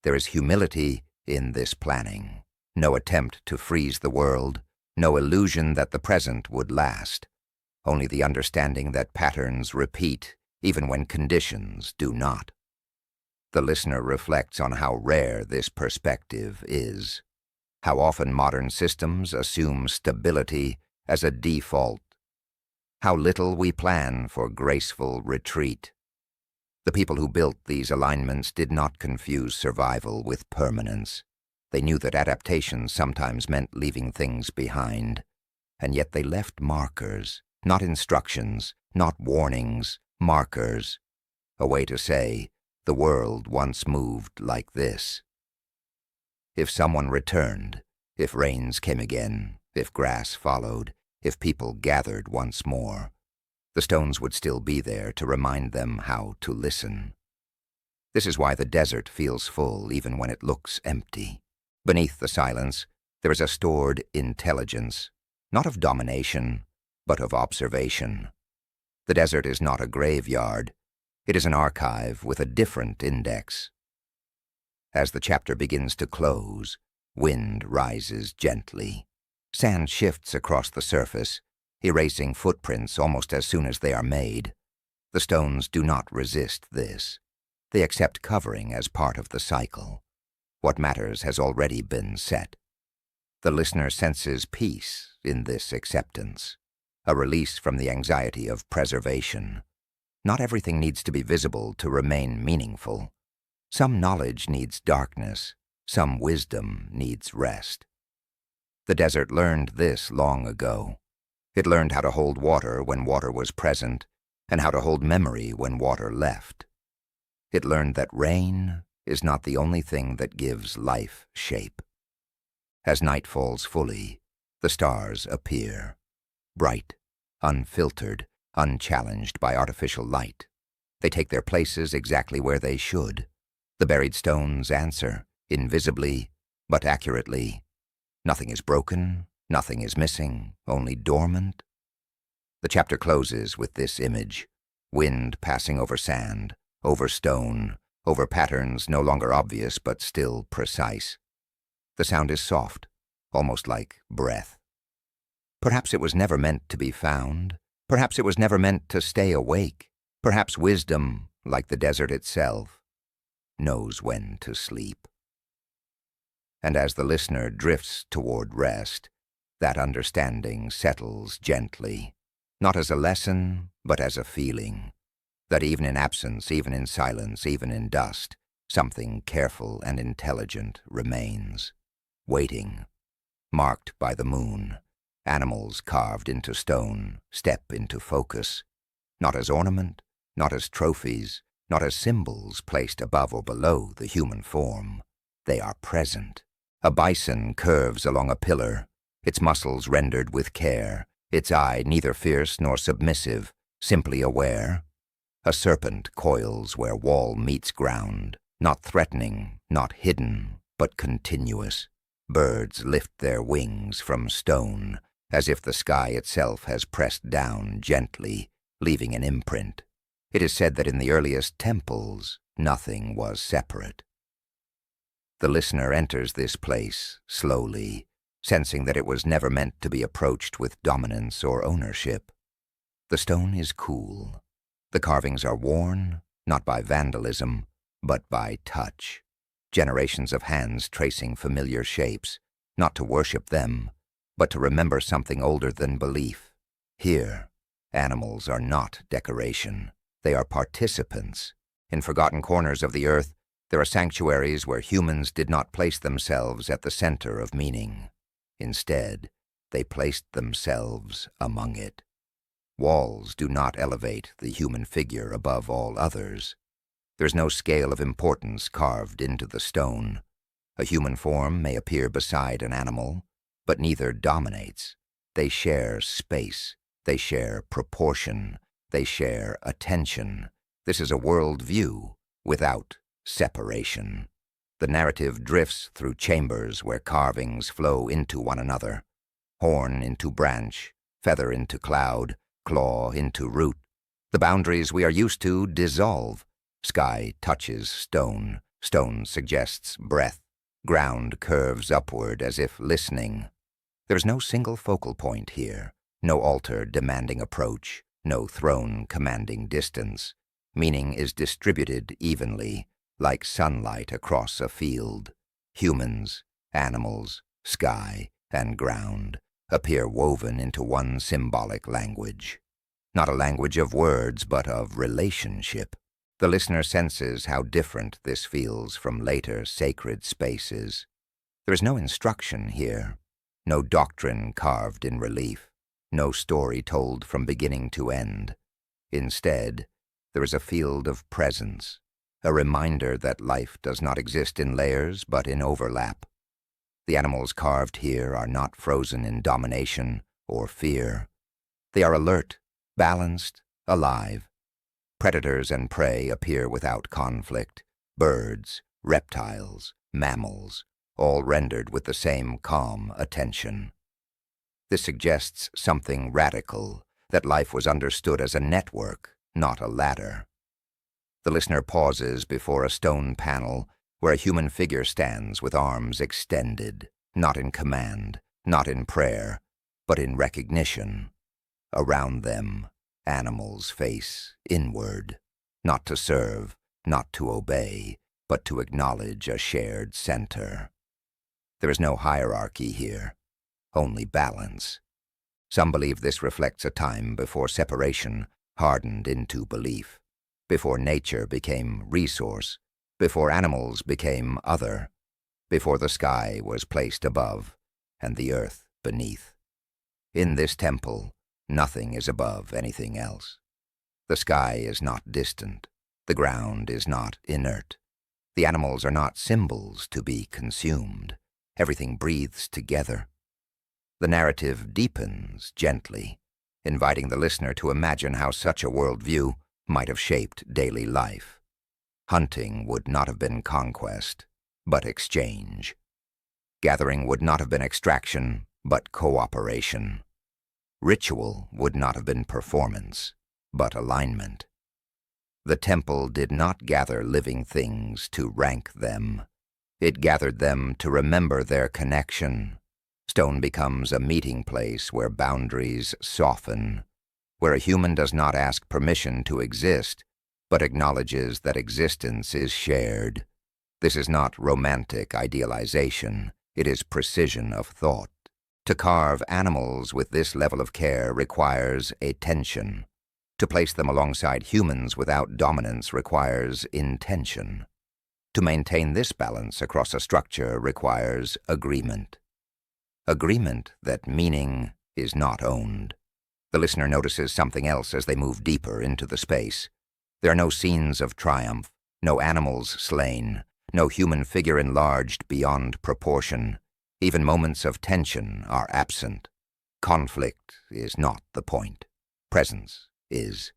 There is humility in this planning. No attempt to freeze the world, no illusion that the present would last. Only the understanding that patterns repeat even when conditions do not. The listener reflects on how rare this perspective is. How often modern systems assume stability as a default. How little we plan for graceful retreat. The people who built these alignments did not confuse survival with permanence. They knew that adaptation sometimes meant leaving things behind, and yet they left markers, not instructions, not warnings, markers. A way to say, the world once moved like this. If someone returned, if rains came again, if grass followed, if people gathered once more, the stones would still be there to remind them how to listen. This is why the desert feels full even when it looks empty. Beneath the silence, There is a stored intelligence, not of domination, but of observation. The desert is not a graveyard. It is an archive with a different index. As the chapter begins to close, wind rises gently. Sand shifts across the surface, erasing footprints almost as soon as they are made. The stones do not resist this. They accept covering as part of the cycle. What matters has already been set. The listener senses peace in this acceptance, a release from the anxiety of preservation. Not everything needs to be visible to remain meaningful. Some knowledge needs darkness, some wisdom needs rest. The desert learned this long ago. It learned how to hold water when water was present, and how to hold memory when water left. It learned that rain is not the only thing that gives life shape. As night falls fully, the stars appear, bright, unfiltered, unchallenged by artificial light. They take their places exactly where they should. The buried stones answer, invisibly, but accurately. Nothing is broken, nothing is missing, only dormant. The chapter closes with this image: wind passing over sand, over stone, over patterns no longer obvious but still precise. The sound is soft, almost like breath. Perhaps it was never meant to be found. Perhaps it was never meant to stay awake. Perhaps wisdom, like the desert itself, knows when to sleep. And as the listener drifts toward rest, that understanding settles gently, not as a lesson, but as a feeling, that even in absence, even in silence, even in dust, something careful and intelligent remains, waiting, marked by the moon, animals carved into stone step into focus, not as ornament, not as trophies, not as symbols placed above or below the human form. They are present. A bison curves along a pillar, its muscles rendered with care, its eye neither fierce nor submissive, simply aware. A serpent coils where wall meets ground, not threatening, not hidden, but continuous. Birds lift their wings from stone, as if the sky itself has pressed down gently, leaving an imprint. It is said that in the earliest temples, nothing was separate. The listener enters this place slowly, sensing that it was never meant to be approached with dominance or ownership. The stone is cool. The carvings are worn, not by vandalism, but by touch. Generations of hands tracing familiar shapes, not to worship them, but to remember something older than belief. Here, animals are not decoration. They are participants. In forgotten corners of the earth, there are sanctuaries where humans did not place themselves at the center of meaning. Instead, they placed themselves among it. Walls do not elevate the human figure above all others. There's no scale of importance carved into the stone. A human form may appear beside an animal, but neither dominates. They share space. They share proportion. They share attention. This is a world view without separation. The narrative drifts through chambers where carvings flow into one another. Horn into branch, feather into cloud, claw into root. The boundaries we are used to dissolve. Sky touches stone. Stone suggests breath. Ground curves upward as if listening. There's no single focal point here. No altar demanding approach. No throne commanding distance. Meaning is distributed evenly, like sunlight across a field. Humans, animals, sky, and ground appear woven into one symbolic language. Not a language of words, but of relationship. The listener senses how different this feels from later sacred spaces. There is no instruction here, no doctrine carved in relief, no story told from beginning to end. Instead, there is a field of presence, a reminder that life does not exist in layers but in overlap. The animals carved here are not frozen in domination or fear. They are alert, balanced, alive. Predators and prey appear without conflict. Birds, reptiles, mammals, all rendered with the same calm attention. This suggests something radical, that life was understood as a network, not a ladder. The listener pauses before a stone panel where a human figure stands with arms extended, not in command, not in prayer, but in recognition. Around them, animals face inward, not to serve, not to obey, but to acknowledge a shared center. There is no hierarchy here, only balance. Some believe this reflects a time before separation hardened into belief, before nature became resource, before animals became other, before the sky was placed above and the earth beneath. In this temple, nothing is above anything else. The sky is not distant. The ground is not inert. The animals are not symbols to be consumed. Everything breathes together. The narrative deepens gently, inviting the listener to imagine how such a worldview might have shaped daily life. Hunting would not have been conquest, but exchange. Gathering would not have been extraction, but cooperation. Ritual would not have been performance, but alignment. The temple did not gather living things to rank them. It gathered them to remember their connection. Stone becomes a meeting place where boundaries soften, where a human does not ask permission to exist, but acknowledges that existence is shared. This is not romantic idealization. It is precision of thought. To carve animals with this level of care requires attention. To place them alongside humans without dominance requires intention. To maintain this balance across a structure requires agreement. Agreement that meaning is not owned. The listener notices something else as they move deeper into the space. There are no scenes of triumph, no animals slain, no human figure enlarged beyond proportion. Even moments of tension are absent. Conflict is not the point. Presence is.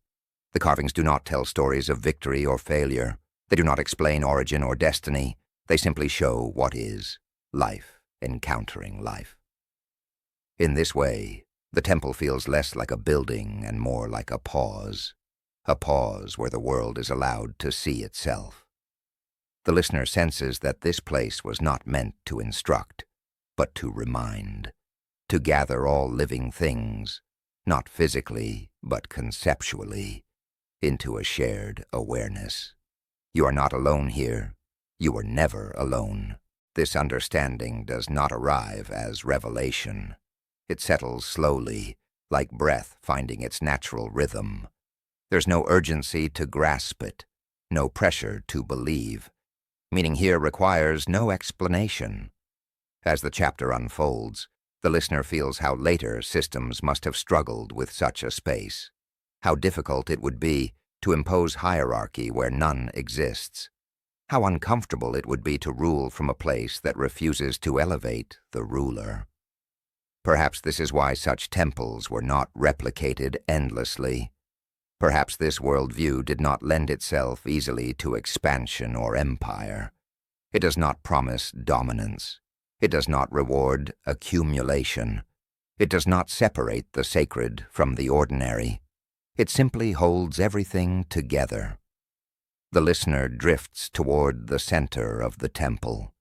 The carvings do not tell stories of victory or failure. They do not explain origin or destiny. They simply show what is, life encountering life. In this way, the temple feels less like a building and more like a pause where the world is allowed to see itself. The listener senses that this place was not meant to instruct, but to remind, to gather all living things, not physically, but conceptually, into a shared awareness. You are not alone here. You are never alone. This understanding does not arrive as revelation. It settles slowly, like breath finding its natural rhythm. There's no urgency to grasp it, no pressure to believe. Meaning here requires no explanation. As the chapter unfolds, the listener feels how later systems must have struggled with such a space, how difficult it would be to impose hierarchy where none exists, how uncomfortable it would be to rule from a place that refuses to elevate the ruler. Perhaps this is why such temples were not replicated endlessly. Perhaps this worldview did not lend itself easily to expansion or empire. It does not promise dominance. It does not reward accumulation. It does not separate the sacred from the ordinary. It simply holds everything together. The listener drifts toward the center of the temple.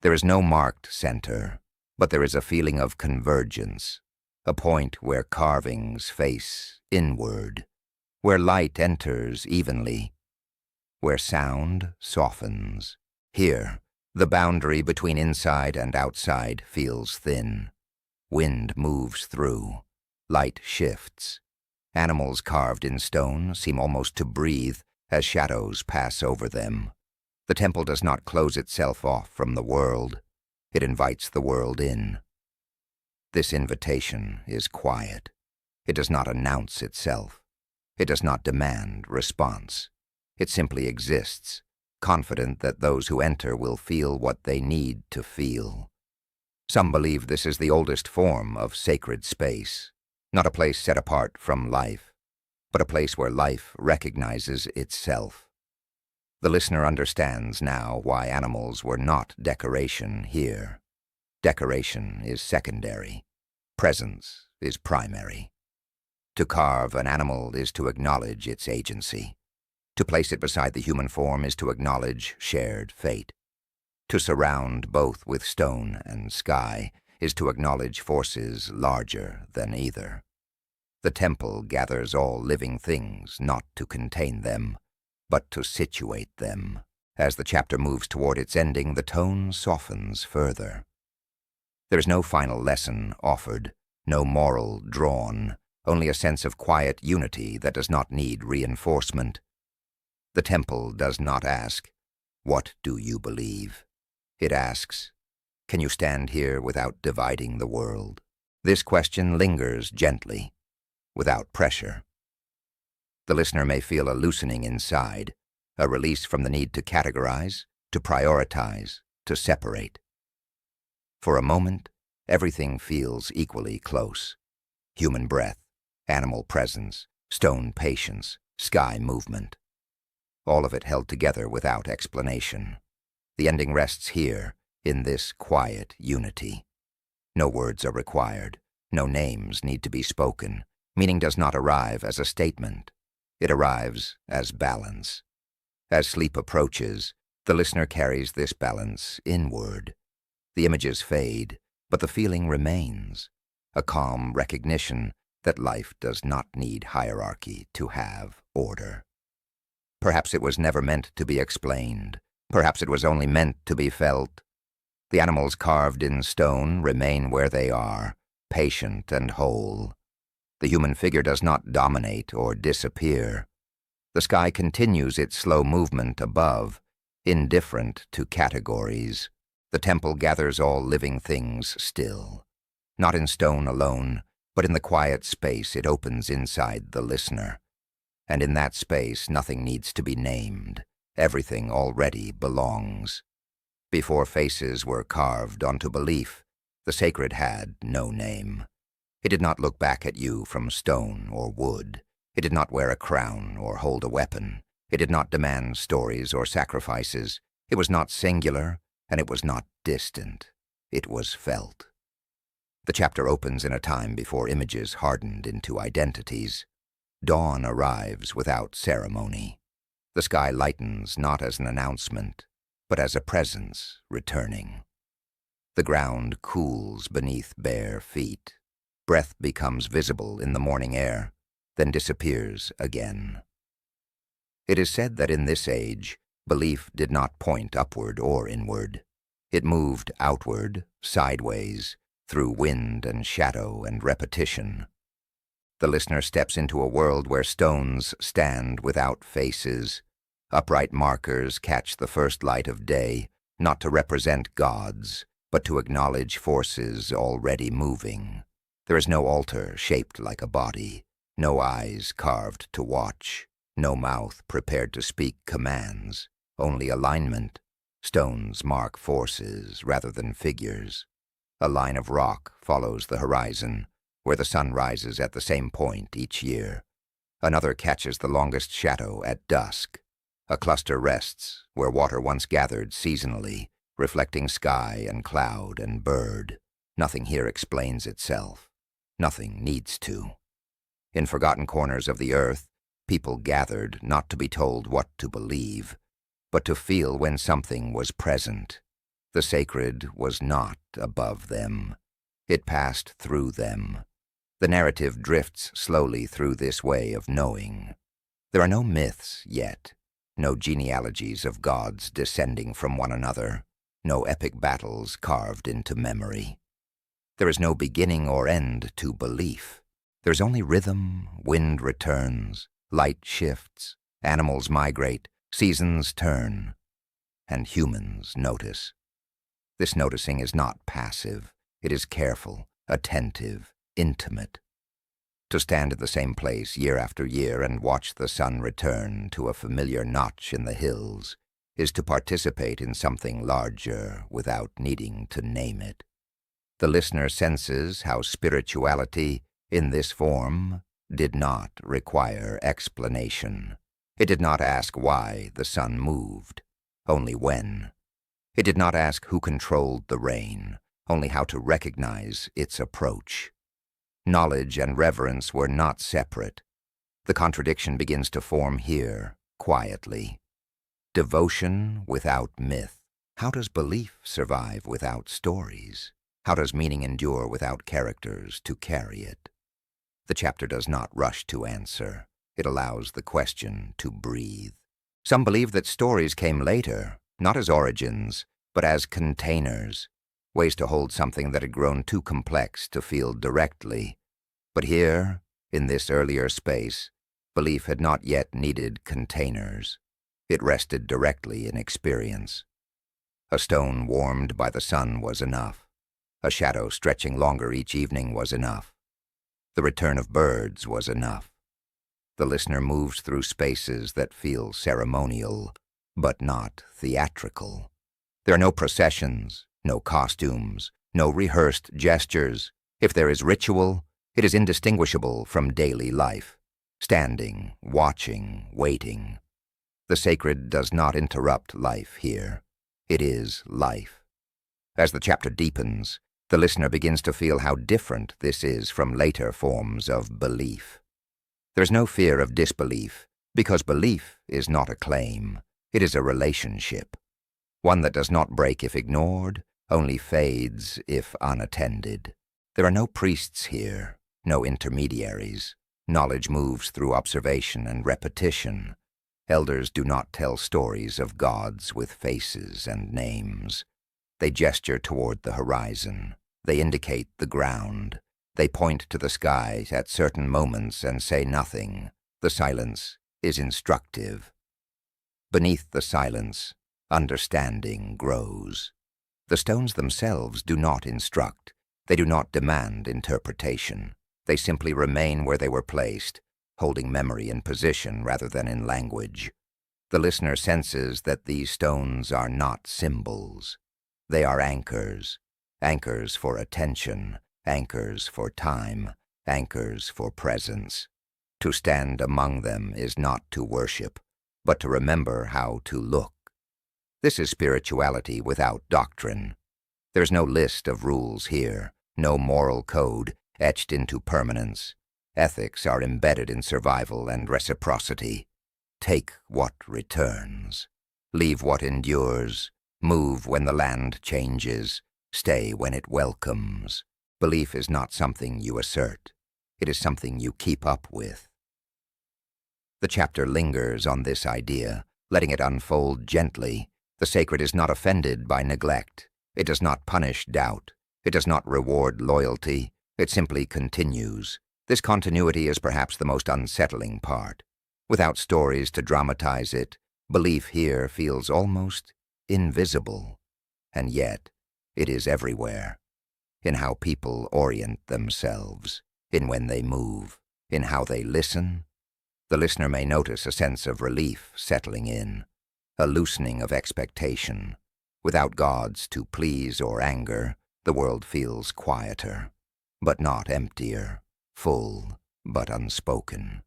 There is no marked center, but there is a feeling of convergence, a point where carvings face inward, where light enters evenly, where sound softens. Here, the boundary between inside and outside feels thin. Wind moves through. Light shifts. Animals carved in stone seem almost to breathe as shadows pass over them. The temple does not close itself off from the world. It invites the world in. This invitation is quiet. It does not announce itself. It does not demand response. It simply exists, confident that those who enter will feel what they need to feel. Some believe this is the oldest form of sacred space, not a place set apart from life, but a place where life recognizes itself. The listener understands now why animals were not decoration here. Decoration is secondary. Presence is primary. To carve an animal is to acknowledge its agency. To place it beside the human form is to acknowledge shared fate. To surround both with stone and sky is to acknowledge forces larger than either. The temple gathers all living things not to contain them, but to situate them. As the chapter moves toward its ending, the tone softens further. There is no final lesson offered, no moral drawn, only a sense of quiet unity that does not need reinforcement. The temple does not ask, "What do you believe?" It asks, "Can you stand here without dividing the world?" This question lingers gently, without pressure. The listener may feel a loosening inside, a release from the need to categorize, to prioritize, to separate. For a moment, everything feels equally close. Human breath, animal presence, stone patience, sky movement. All of it held together without explanation. The ending rests here, in this quiet unity. No words are required. No names need to be spoken. Meaning does not arrive as a statement. It arrives as balance. As sleep approaches, the listener carries this balance inward. The images fade, but the feeling remains. A calm recognition that life does not need hierarchy to have order. Perhaps it was never meant to be explained. Perhaps it was only meant to be felt. The animals carved in stone remain where they are, patient and whole. The human figure does not dominate or disappear. The sky continues its slow movement above, indifferent to categories. The temple gathers all living things still, not in stone alone, but in the quiet space it opens inside the listener. And in that space nothing needs to be named. Everything already belongs. Before faces were carved onto belief, the sacred had no name. It did not look back at you from stone or wood. It did not wear a crown or hold a weapon. It did not demand stories or sacrifices. It was not singular, and it was not distant. It was felt. The chapter opens in a time before images hardened into identities. Dawn arrives without ceremony. The sky lightens not as an announcement, but as a presence returning. The ground cools beneath bare feet. Breath becomes visible in the morning air, then disappears again. It is said that in this age, belief did not point upward or inward. It moved outward, sideways, through wind and shadow and repetition. The listener steps into a world where stones stand without faces. Upright markers catch the first light of day, not to represent gods, but to acknowledge forces already moving. There is no altar shaped like a body, no eyes carved to watch, no mouth prepared to speak commands, only alignment. Stones mark forces rather than figures. A line of rock follows the horizon, where the sun rises at the same point each year. Another catches the longest shadow at dusk. A cluster rests where water once gathered seasonally, reflecting sky and cloud and bird. Nothing here explains itself. Nothing needs to. In forgotten corners of the earth, people gathered not to be told what to believe, but to feel when something was present. The sacred was not above them. It passed through them. The narrative drifts slowly through this way of knowing. There are no myths yet, no genealogies of gods descending from one another, no epic battles carved into memory. There is no beginning or end to belief. There's only rhythm, wind returns, light shifts, animals migrate, seasons turn, and humans notice. This noticing is not passive. It is careful, attentive, intimate. To stand in the same place year after year and watch the sun return to a familiar notch in the hills is to participate in something larger without needing to name it. The listener senses how spirituality, in this form, did not require explanation. It did not ask why the sun moved, only when. It did not ask who controlled the rain, only how to recognize its approach. Knowledge and reverence were not separate. The contradiction begins to form here, quietly. Devotion without myth. How does belief survive without stories? How does meaning endure without characters to carry it? The chapter does not rush to answer. It allows the question to breathe. Some believe that stories came later, not as origins, but as containers, ways to hold something that had grown too complex to feel directly. But here, in this earlier space, belief had not yet needed containers. It rested directly in experience. A stone warmed by the sun was enough. A shadow stretching longer each evening was enough. The return of birds was enough. The listener moves through spaces that feel ceremonial, but not theatrical. There are no processions, no costumes, no rehearsed gestures. If there is ritual, it is indistinguishable from daily life. Standing, watching, waiting. The sacred does not interrupt life here. It is life. As the chapter deepens, the listener begins to feel how different this is from later forms of belief. There is no fear of disbelief, because belief is not a claim. It is a relationship. One that does not break if ignored, only fades if unattended. There are no priests here, no intermediaries. Knowledge moves through observation and repetition. Elders do not tell stories of gods with faces and names. They gesture toward the horizon. They indicate the ground. They point to the sky at certain moments and say nothing. The silence is instructive. Beneath the silence, understanding grows. The stones themselves do not instruct. They do not demand interpretation. They simply remain where they were placed, holding memory in position rather than in language. The listener senses that these stones are not symbols. They are anchors. Anchors for attention, anchors for time, anchors for presence. To stand among them is not to worship, but to remember how to look. This is spirituality without doctrine. There's no list of rules here, no moral code etched into permanence. Ethics are embedded in survival and reciprocity. Take what returns. Leave what endures. Move when the land changes. Stay when it welcomes. Belief is not something you assert. It is something you keep up with. The chapter lingers on this idea, letting it unfold gently. The sacred is not offended by neglect. It does not punish doubt. It does not reward loyalty. It simply continues. This continuity is perhaps the most unsettling part. Without stories to dramatize it, belief here feels almost invisible. And yet, it is everywhere. In how people orient themselves, in when they move, in how they listen. The listener may notice a sense of relief settling in, a loosening of expectation. Without gods to please or anger, the world feels quieter, but not emptier, full, but unspoken.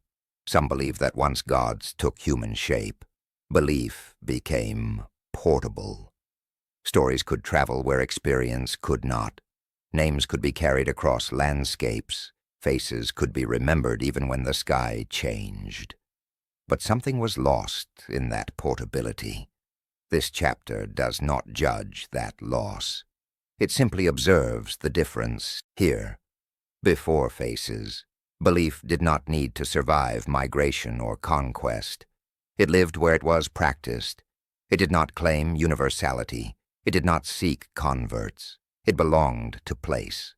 Some believe that once gods took human shape, belief became portable. Stories could travel where experience could not. Names could be carried across landscapes. Faces could be remembered even when the sky changed. But something was lost in that portability. This chapter does not judge that loss. It simply observes the difference here. Before faces, belief did not need to survive migration or conquest. It lived where it was practiced. It did not claim universality. It did not seek converts. It belonged to place.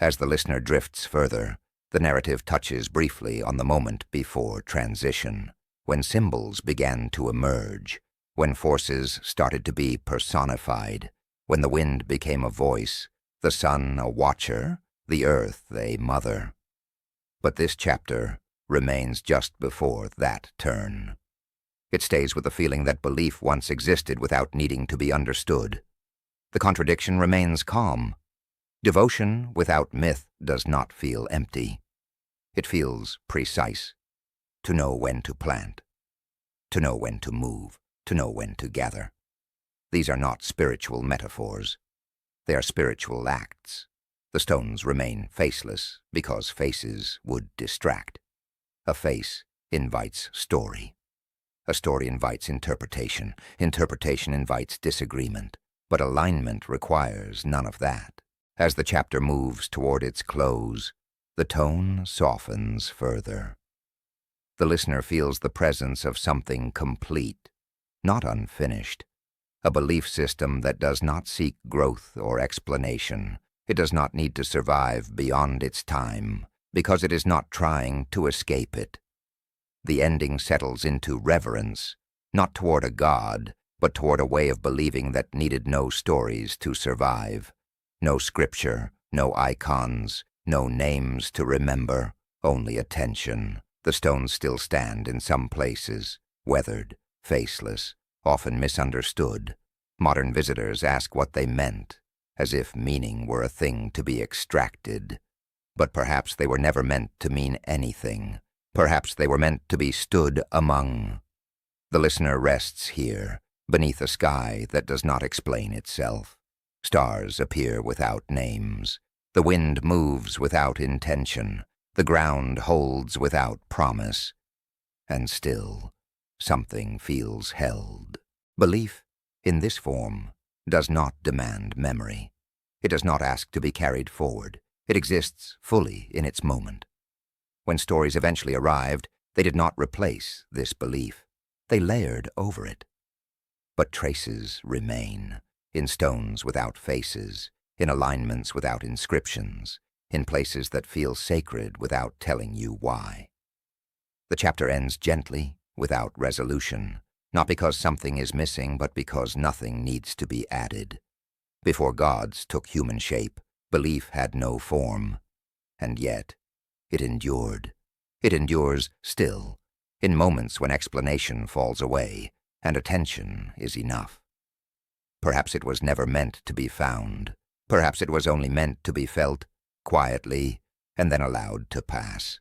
As the listener drifts further, the narrative touches briefly on the moment before transition, when symbols began to emerge, when forces started to be personified, when the wind became a voice, the sun a watcher, the earth a mother. But this chapter remains just before that turn. It stays with the feeling that belief once existed without needing to be understood. The contradiction remains calm. Devotion without myth does not feel empty. It feels precise, to know when to plant, to know when to move, to know when to gather. These are not spiritual metaphors. They are spiritual acts. The stones remain faceless because faces would distract. A face invites story. A story invites interpretation. Interpretation invites disagreement. But alignment requires none of that. As the chapter moves toward its close, the tone softens further. The listener feels the presence of something complete, not unfinished. A belief system that does not seek growth or explanation. It does not need to survive beyond its time, because it is not trying to escape it. The ending settles into reverence, not toward a god, but toward a way of believing that needed no stories to survive. No scripture, no icons, no names to remember, only attention. The stones still stand in some places, weathered, faceless, often misunderstood. Modern visitors ask what they meant, as if meaning were a thing to be extracted. But perhaps they were never meant to mean anything. Perhaps they were meant to be stood among. The listener rests here, beneath a sky that does not explain itself. Stars appear without names. The wind moves without intention. The ground holds without promise. And still, something feels held. Belief, in this form, does not demand memory. It does not ask to be carried forward. It exists fully in its moment. When stories eventually arrived, they did not replace this belief. They layered over it. But traces remain, in stones without faces, in alignments without inscriptions, in places that feel sacred without telling you why. The chapter ends gently, without resolution, not because something is missing, but because nothing needs to be added. Before gods took human shape, belief had no form, and yet it endured. It endures still, in moments when explanation falls away and attention is enough. Perhaps it was never meant to be found. Perhaps it was only meant to be felt quietly and then allowed to pass.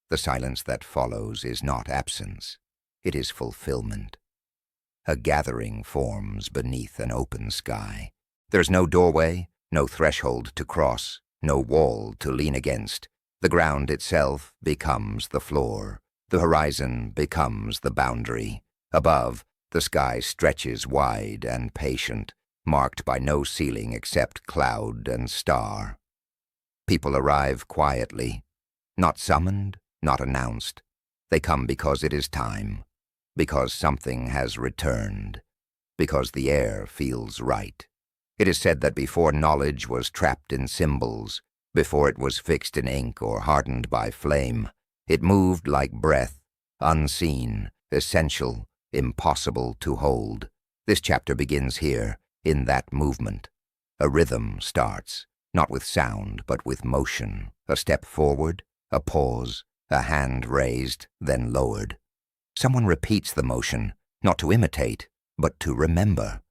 The silence that follows is not absence. It is fulfillment. A gathering forms beneath an open sky. There's no doorway, no threshold to cross, no wall to lean against. The ground itself becomes the floor. The horizon becomes the boundary. Above, the sky stretches wide and patient, marked by no ceiling except cloud and star. People arrive quietly, not summoned, not announced. They come because it is time, because something has returned, because the air feels right. It is said that before knowledge was trapped in symbols, before it was fixed in ink or hardened by flame, it moved like breath, unseen, essential, impossible to hold. This chapter begins here, in that movement. A rhythm starts, not with sound, but with motion. A step forward, a pause, a hand raised, then lowered. Someone repeats the motion, not to imitate, but to remember.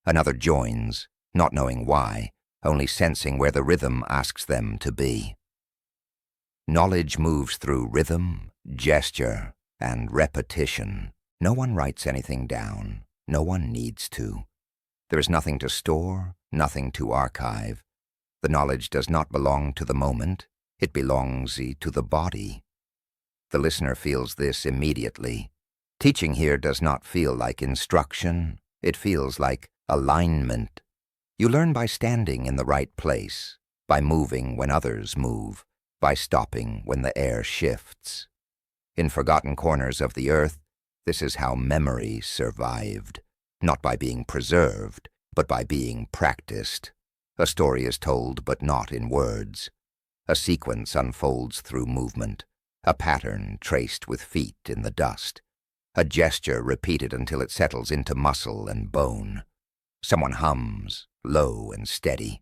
Another joins, not knowing why, only sensing where the rhythm asks them to be. Knowledge moves through rhythm, gesture, and repetition. No one writes anything down. No one needs to. There is nothing to store, nothing to archive. The knowledge does not belong to the moment. It belongs to the body. The listener feels this immediately. Teaching here does not feel like instruction. It feels like alignment. You learn by standing in the right place, by moving when others move, by stopping when the air shifts. In forgotten corners of the earth, this is how memory survived, not by being preserved, but by being practiced. A story is told, but not in words. A sequence unfolds through movement, a pattern traced with feet in the dust, a gesture repeated until it settles into muscle and bone. Someone hums, low and steady.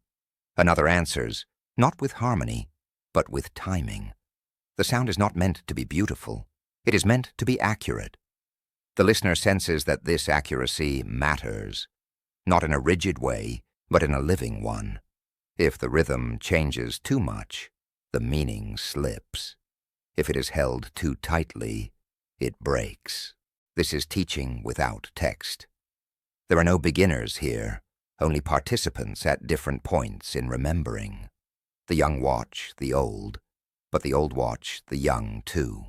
Another answers, not with harmony, but with timing. The sound is not meant to be beautiful. It is meant to be accurate. The listener senses that this accuracy matters, not in a rigid way, but in a living one. If the rhythm changes too much, the meaning slips. If it is held too tightly, it breaks. This is teaching without text. There are no beginners here, only participants at different points in remembering. The young watch the old, but the old watch the young too.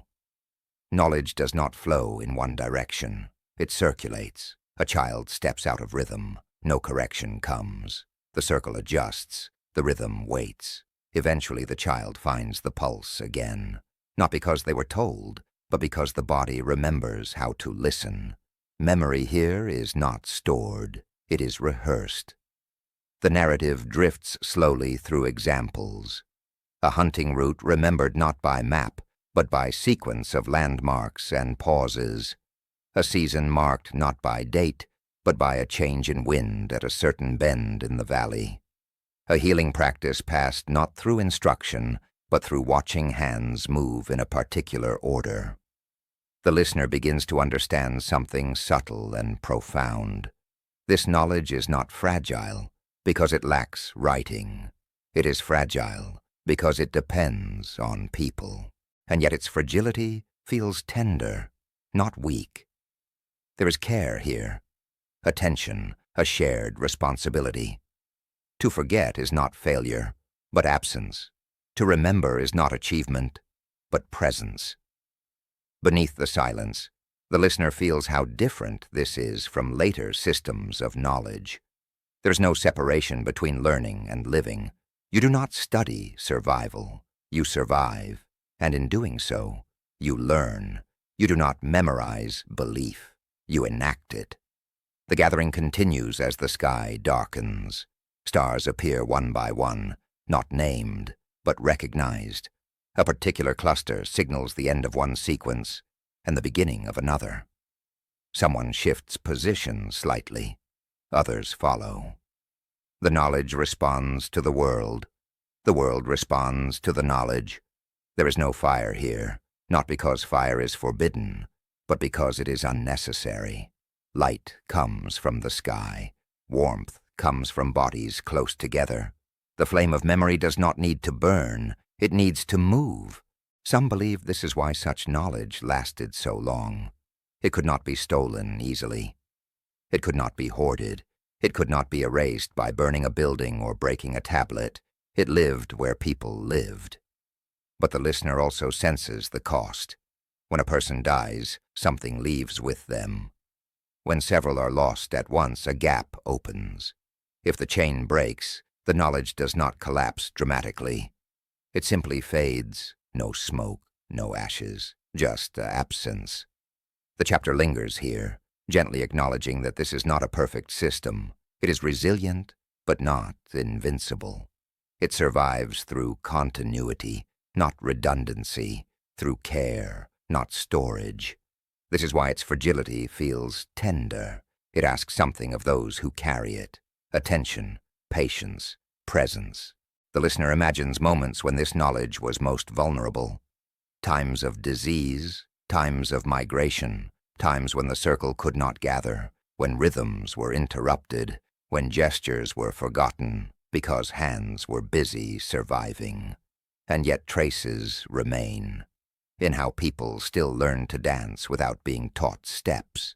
Knowledge does not flow in one direction. It circulates. A child steps out of rhythm. No correction comes. The circle adjusts. The rhythm waits. Eventually the child finds the pulse again, not because they were told, but because the body remembers how to listen. Memory here is not stored. It is rehearsed. The narrative drifts slowly through examples. A hunting route remembered not by map, but by sequence of landmarks and pauses. A season marked not by date, but by a change in wind at a certain bend in the valley. A healing practice passed not through instruction, but through watching hands move in a particular order. The listener begins to understand something subtle and profound. This knowledge is not fragile because it lacks writing. It is fragile because it depends on people, and yet its fragility feels tender, not weak. There is care here, attention, a shared responsibility. To forget is not failure, but absence. To remember is not achievement, but presence. Beneath the silence, the listener feels how different this is from later systems of knowledge. There's no separation between learning and living. You do not study survival. You survive, and in doing so, you learn. You do not memorize belief. You enact it. The gathering continues as the sky darkens. Stars appear one by one, not named, but recognized. A particular cluster signals the end of one sequence and the beginning of another. Someone shifts position slightly. Others follow. The knowledge responds to the world. The world responds to the knowledge. There is no fire here, not because fire is forbidden, but because it is unnecessary. Light comes from the sky. Warmth comes from bodies close together. The flame of memory does not need to burn. It needs to move. Some believe this is why such knowledge lasted so long. It could not be stolen easily. It could not be hoarded. It could not be erased by burning a building or breaking a tablet. It lived where people lived. But the listener also senses the cost. When a person dies, something leaves with them. When several are lost at once, a gap opens. If the chain breaks, the knowledge does not collapse dramatically. It simply fades, no smoke, no ashes, just absence. The chapter lingers here, gently acknowledging that this is not a perfect system. It is resilient, but not invincible. It survives through continuity, not redundancy, through care, not storage. This is why its fragility feels tender. It asks something of those who carry it: attention, patience, presence. The listener imagines moments when this knowledge was most vulnerable. Times of disease, times of migration, times when the circle could not gather, when rhythms were interrupted, when gestures were forgotten because hands were busy surviving. And yet traces remain. In how people still learn to dance without being taught steps.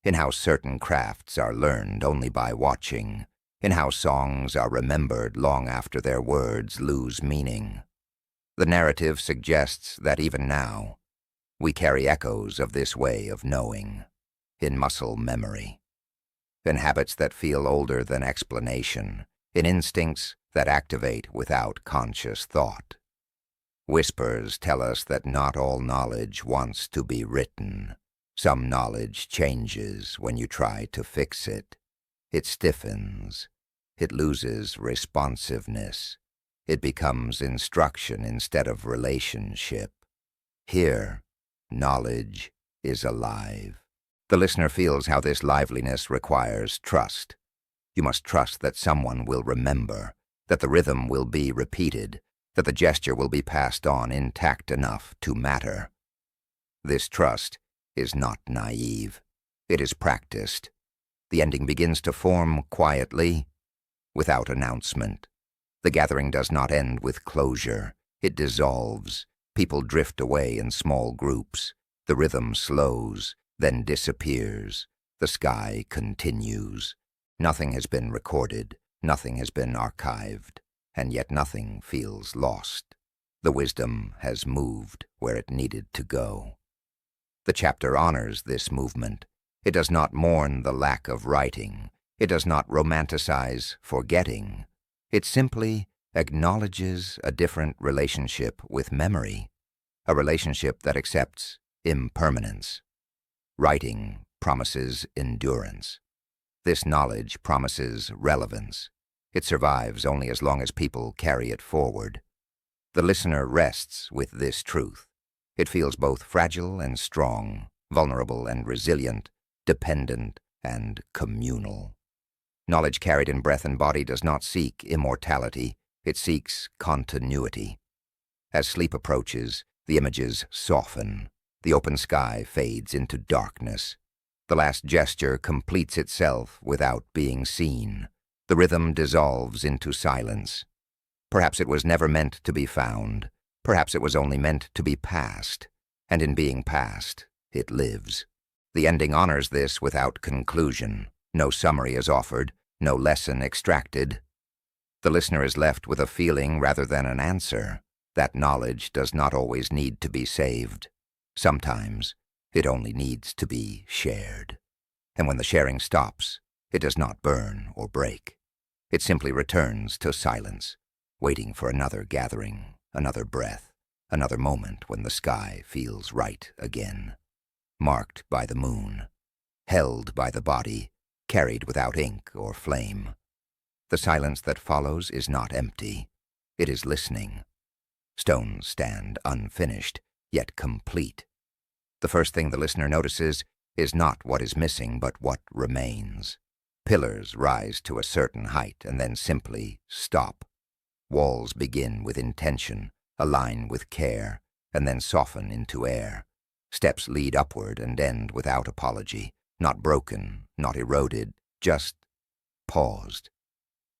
In how certain crafts are learned only by watching. In how songs are remembered long after their words lose meaning. The narrative suggests that even now, we carry echoes of this way of knowing, in muscle memory, in habits that feel older than explanation, in instincts that activate without conscious thought. Whispers tell us that not all knowledge wants to be written. Some knowledge changes when you try to fix it. It stiffens. It loses responsiveness. It becomes instruction instead of relationship. Here, knowledge is alive. The listener feels how this liveliness requires trust. You must trust that someone will remember, that the rhythm will be repeated, that the gesture will be passed on intact enough to matter. This trust is not naive. It is practiced. The ending begins to form quietly, without announcement. The gathering does not end with closure. It dissolves. People drift away in small groups. The rhythm slows. then disappears. The sky continues. Nothing has been recorded, nothing has been archived, and yet nothing feels lost. The wisdom has moved where it needed to go. The chapter honors this movement. It does not mourn the lack of writing. It does not romanticize forgetting. It simply acknowledges a different relationship with memory, a relationship that accepts impermanence. Writing promises endurance. This knowledge promises relevance. It survives only as long as people carry it forward. The listener rests with this truth. It feels both fragile and strong, vulnerable and resilient, dependent and communal. Knowledge carried in breath and body does not seek immortality, it seeks continuity. As sleep approaches, the images soften. The open sky fades into darkness. The last gesture completes itself without being seen. The rhythm dissolves into silence. Perhaps it was never meant to be found. Perhaps it was only meant to be passed. And in being passed, it lives. The ending honors this without conclusion. No summary is offered, no lesson extracted. The listener is left with a feeling rather than an answer. That knowledge does not always need to be saved. Sometimes it only needs to be shared. And when the sharing stops, it does not burn or break. It simply returns to silence, waiting for another gathering, another breath, another moment when the sky feels right again. Marked by the moon, held by the body, carried without ink or flame. The silence that follows is not empty. It is listening. Stones stand unfinished, yet complete. The first thing the listener notices is not what is missing, but what remains. Pillars rise to a certain height and then simply stop. Walls begin with intention, align with care, and then soften into air. Steps lead upward and end without apology, not broken, not eroded, just paused.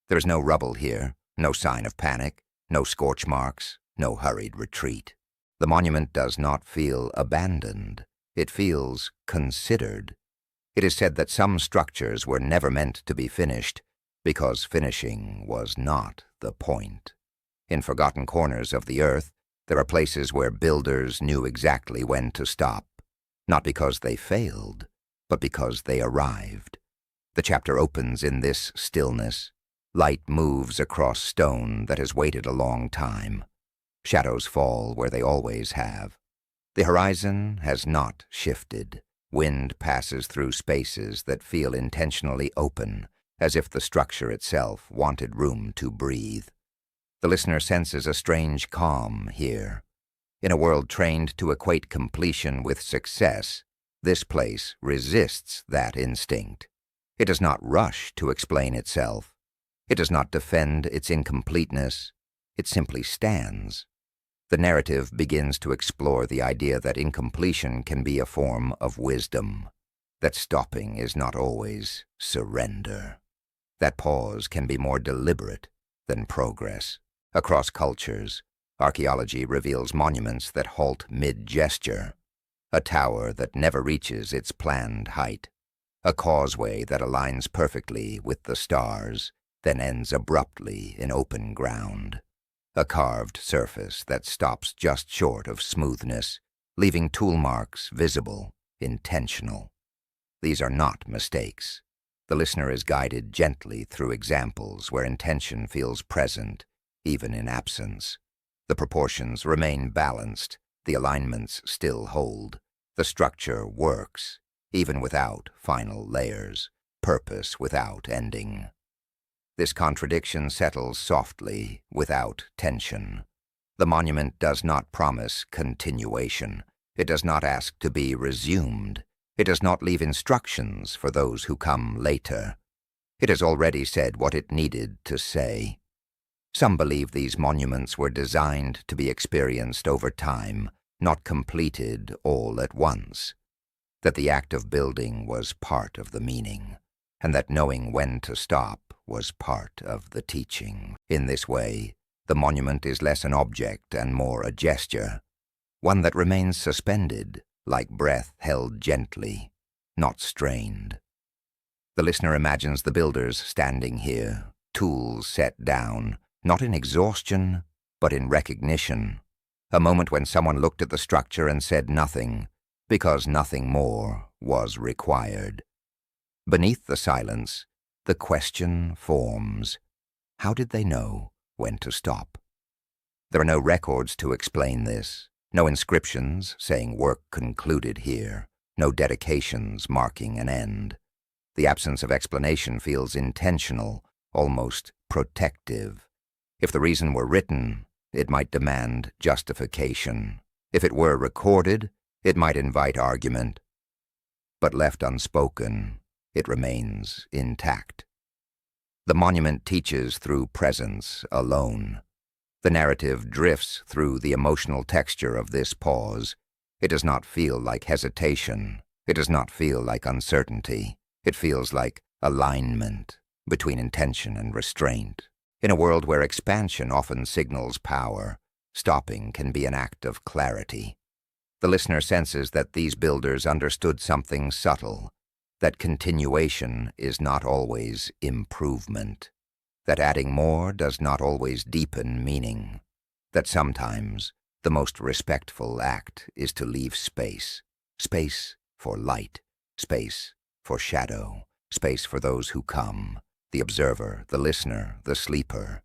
There is no rubble here, no sign of panic, no scorch marks, no hurried retreat. The monument does not feel abandoned. It feels considered. It is said that some structures were never meant to be finished because finishing was not the point. In forgotten corners of the earth, there are places where builders knew exactly when to stop, not because they failed, but because they arrived. The chapter opens in this stillness. Light moves across stone that has waited a long time. Shadows fall where they always have. The horizon has not shifted. Wind passes through spaces that feel intentionally open, as if the structure itself wanted room to breathe. The listener senses a strange calm here. In a world trained to equate completion with success, this place resists that instinct. It does not rush to explain itself. It does not defend its incompleteness. It simply stands. The narrative begins to explore the idea that incompletion can be a form of wisdom, that stopping is not always surrender, that pause can be more deliberate than progress. Across cultures, archaeology reveals monuments that halt mid-gesture, a tower that never reaches its planned height, a causeway that aligns perfectly with the stars, then ends abruptly in open ground. A carved surface that stops just short of smoothness, leaving tool marks visible, intentional. These are not mistakes. The listener is guided gently through examples where intention feels present, even in absence. The proportions remain balanced, the alignments still hold. The structure works, even without final layers, purpose without ending. This contradiction settles softly, without tension. The monument does not promise continuation. It does not ask to be resumed. It does not leave instructions for those who come later. It has already said what it needed to say. Some believe these monuments were designed to be experienced over time, not completed all at once. That the act of building was part of the meaning, and that knowing when to stop was part of the teaching. In this way, the monument is less an object and more a gesture, one that remains suspended, like breath held gently, not strained. The listener imagines the builders standing here, tools set down, not in exhaustion, but in recognition. A moment when someone looked at the structure and said nothing, because nothing more was required. Beneath the silence, the question forms. How did they know when to stop? There are no records to explain this, no inscriptions saying work concluded here, no dedications marking an end. The absence of explanation feels intentional, almost protective. If the reason were written, it might demand justification. If it were recorded, it might invite argument. But left unspoken, it remains intact. The monument teaches through presence alone. The narrative drifts through the emotional texture of this pause. It does not feel like hesitation. It does not feel like uncertainty. It feels like alignment between intention and restraint. In a world where expansion often signals power, stopping can be an act of clarity. The listener senses that these builders understood something subtle, that continuation is not always improvement, that adding more does not always deepen meaning, that sometimes the most respectful act is to leave space, space for light, space for shadow, space for those who come, the observer, the listener, the sleeper.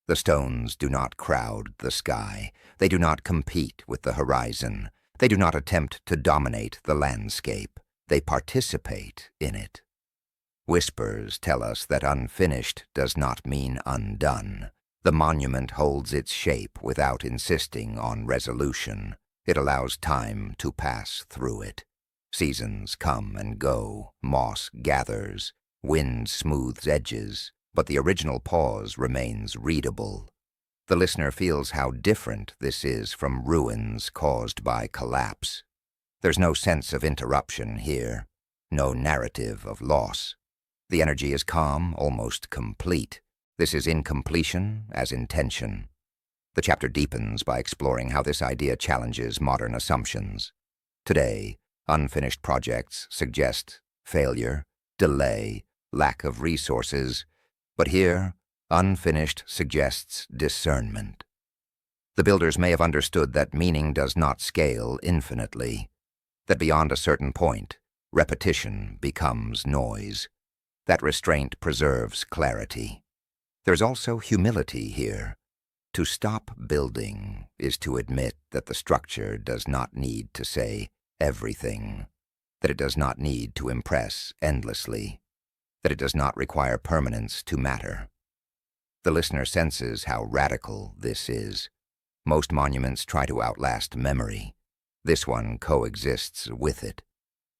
The stones do not crowd the sky. They do not compete with the horizon. They do not attempt to dominate the landscape. They participate in it. Whispers tell us that unfinished does not mean undone. The monument holds its shape without insisting on resolution. It allows time to pass through it. Seasons come and go, moss gathers, wind smooths edges, but the original pause remains readable. The listener feels how different this is from ruins caused by collapse. There's no sense of interruption here, no narrative of loss. The energy is calm, almost complete. This is incompletion as intention. The chapter deepens by exploring how this idea challenges modern assumptions. Today, unfinished projects suggest failure, delay, lack of resources, but here, unfinished suggests discernment. The builders may have understood that meaning does not scale infinitely, that beyond a certain point, repetition becomes noise, that restraint preserves clarity. There's also humility here. To stop building is to admit that the structure does not need to say everything, that it does not need to impress endlessly, that it does not require permanence to matter. The listener senses how radical this is. Most monuments try to outlast memory. This one coexists with it.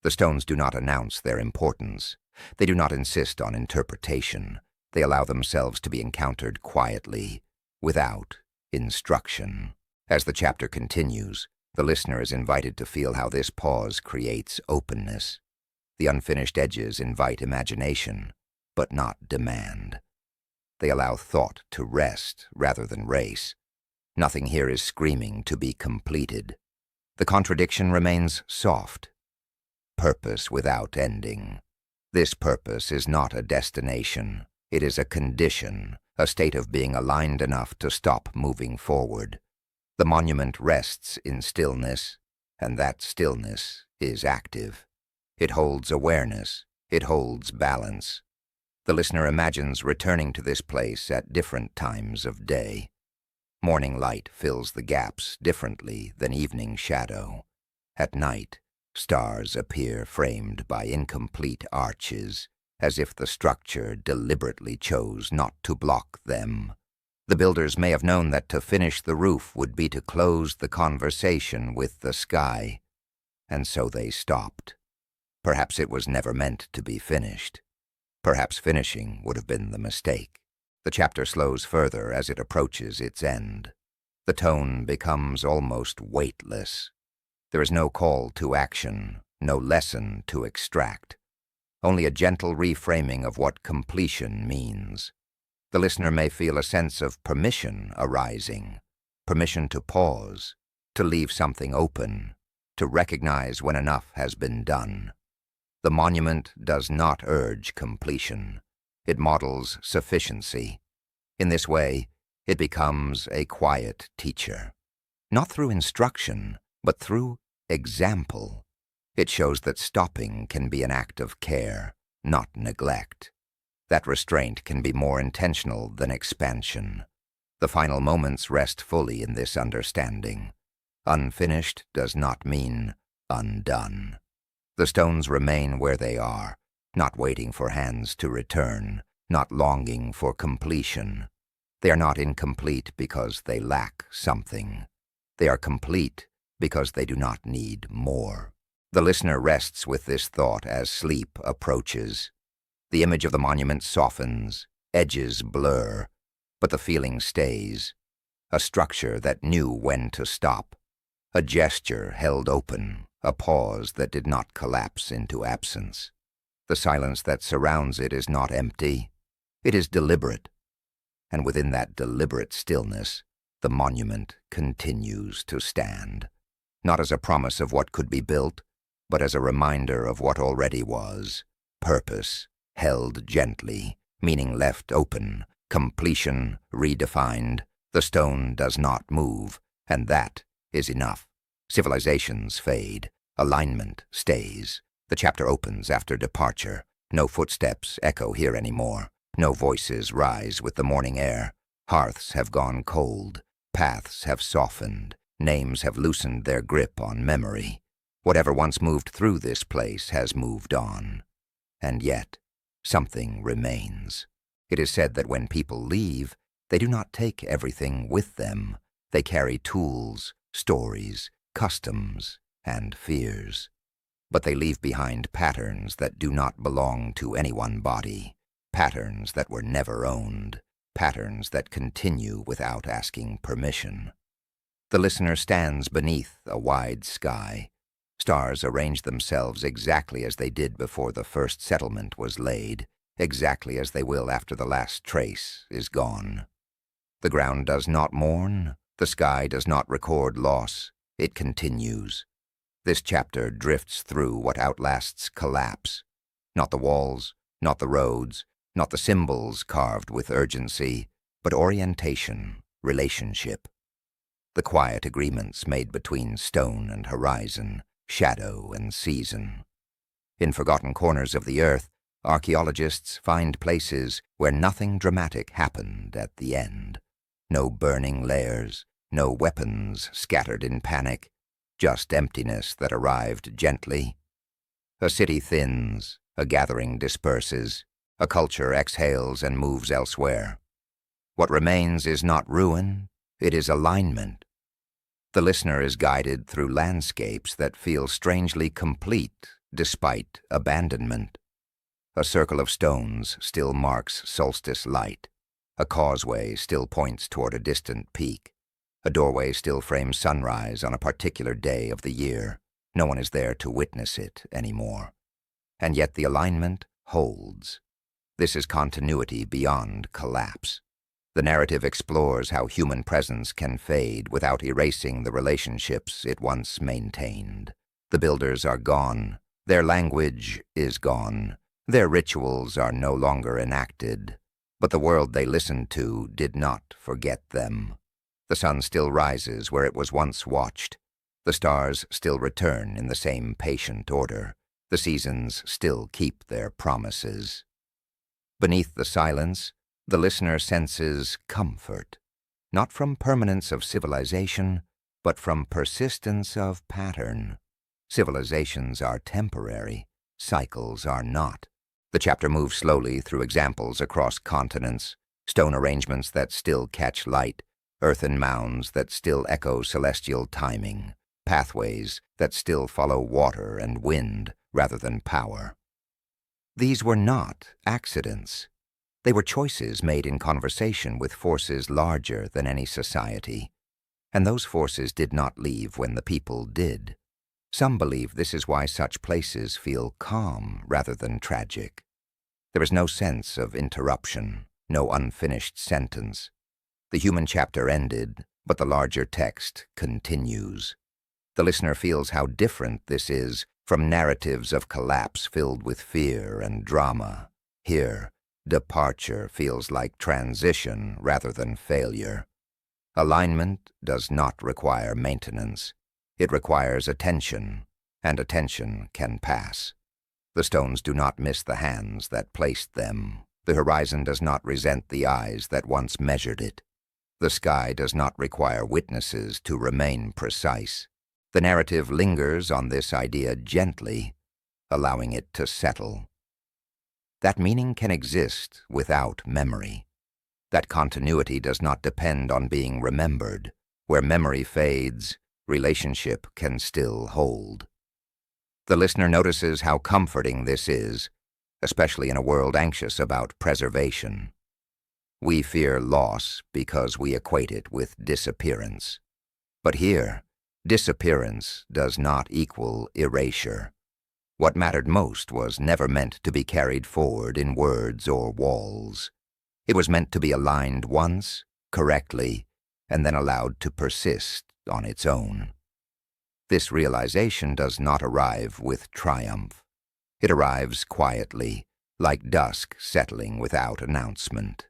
The stones do not announce their importance. They do not insist on interpretation. They allow themselves to be encountered quietly, without instruction. As the chapter continues, the listener is invited to feel how this pause creates openness. The unfinished edges invite imagination, but not demand. They allow thought to rest rather than race. Nothing here is screaming to be completed. The contradiction remains soft. Purpose without ending. This purpose is not a destination. It is a condition, a state of being aligned enough to stop moving forward. The monument rests in stillness, and that stillness is active. It holds awareness. It holds balance. The listener imagines returning to this place at different times of day. Morning light fills the gaps differently than evening shadow. At night, stars appear framed by incomplete arches, as if the structure deliberately chose not to block them. The builders may have known that to finish the roof would be to close the conversation with the sky, and so they stopped. Perhaps it was never meant to be finished. Perhaps finishing would have been the mistake. The chapter slows further as it approaches its end. The tone becomes almost weightless. There is no call to action, no lesson to extract, only a gentle reframing of what completion means. The listener may feel a sense of permission arising, permission to pause, to leave something open, to recognize when enough has been done. The monument does not urge completion. It models sufficiency. In this way, it becomes a quiet teacher. Not through instruction, but through example. It shows that stopping can be an act of care, not neglect. That restraint can be more intentional than expansion. The final moments rest fully in this understanding. Unfinished does not mean undone. The stones remain where they are, not waiting for hands to return, not longing for completion. They are not incomplete because they lack something. They are complete because they do not need more. The listener rests with this thought as sleep approaches. The image of the monument softens, edges blur, but the feeling stays. A structure that knew when to stop. A gesture held open, a pause that did not collapse into absence. The silence that surrounds it is not empty. It is deliberate. And within that deliberate stillness, the monument continues to stand. Not as a promise of what could be built, but as a reminder of what already was. Purpose, held gently, meaning left open, completion redefined. The stone does not move, and that is enough. Civilizations fade. Alignment stays. The chapter opens after departure. No footsteps echo here anymore. No voices rise with the morning air. Hearths have gone cold. Paths have softened. Names have loosened their grip on memory. Whatever once moved through this place has moved on. And yet, something remains. It is said that when people leave, they do not take everything with them. They carry tools, stories, customs, and fears. But they leave behind patterns that do not belong to any one body. Patterns that were never owned. Patterns that continue without asking permission. The listener stands beneath a wide sky. Stars arrange themselves exactly as they did before the first settlement was laid, exactly as they will after the last trace is gone. The ground does not mourn, the sky does not record loss, it continues. This chapter drifts through what outlasts collapse. Not the walls, not the roads, not the symbols carved with urgency, but orientation, relationship. The quiet agreements made between stone and horizon, shadow and season. In forgotten corners of the earth, archaeologists find places where nothing dramatic happened at the end. No burning layers, no weapons scattered in panic, just emptiness that arrived gently. A city thins, a gathering disperses, a culture exhales and moves elsewhere. What remains is not ruin, it is alignment. The listener is guided through landscapes that feel strangely complete despite abandonment. A circle of stones still marks solstice light. A causeway still points toward a distant peak. A doorway still frames sunrise on a particular day of the year. No one is there to witness it anymore. And yet the alignment holds. This is continuity beyond collapse. The narrative explores how human presence can fade without erasing the relationships it once maintained. The builders are gone. Their language is gone. Their rituals are no longer enacted. But the world they listened to did not forget them. The sun still rises where it was once watched. The stars still return in the same patient order. The seasons still keep their promises. Beneath the silence, the listener senses comfort, not from permanence of civilization, but from persistence of pattern. Civilizations are temporary, cycles are not. The chapter moves slowly through examples across continents, stone arrangements that still catch light, earthen mounds that still echo celestial timing, pathways that still follow water and wind rather than power. These were not accidents. They were choices made in conversation with forces larger than any society, and those forces did not leave when the people did. Some believe this is why such places feel calm rather than tragic. There is no sense of interruption, no unfinished sentence. The human chapter ended, but the larger text continues. The listener feels how different this is from narratives of collapse filled with fear and drama. Here, departure feels like transition rather than failure. Alignment does not require maintenance. It requires attention, and attention can pass. The stones do not miss the hands that placed them. The horizon does not resent the eyes that once measured it. The sky does not require witnesses to remain precise. The narrative lingers on this idea gently, allowing it to settle. That meaning can exist without memory. That continuity does not depend on being remembered. Where memory fades, relationship can still hold. The listener notices how comforting this is, especially in a world anxious about preservation. We fear loss because we equate it with disappearance. But here, disappearance does not equal erasure. What mattered most was never meant to be carried forward in words or walls. It was meant to be aligned once, correctly, and then allowed to persist on its own. This realization does not arrive with triumph. It arrives quietly, like dusk settling without announcement.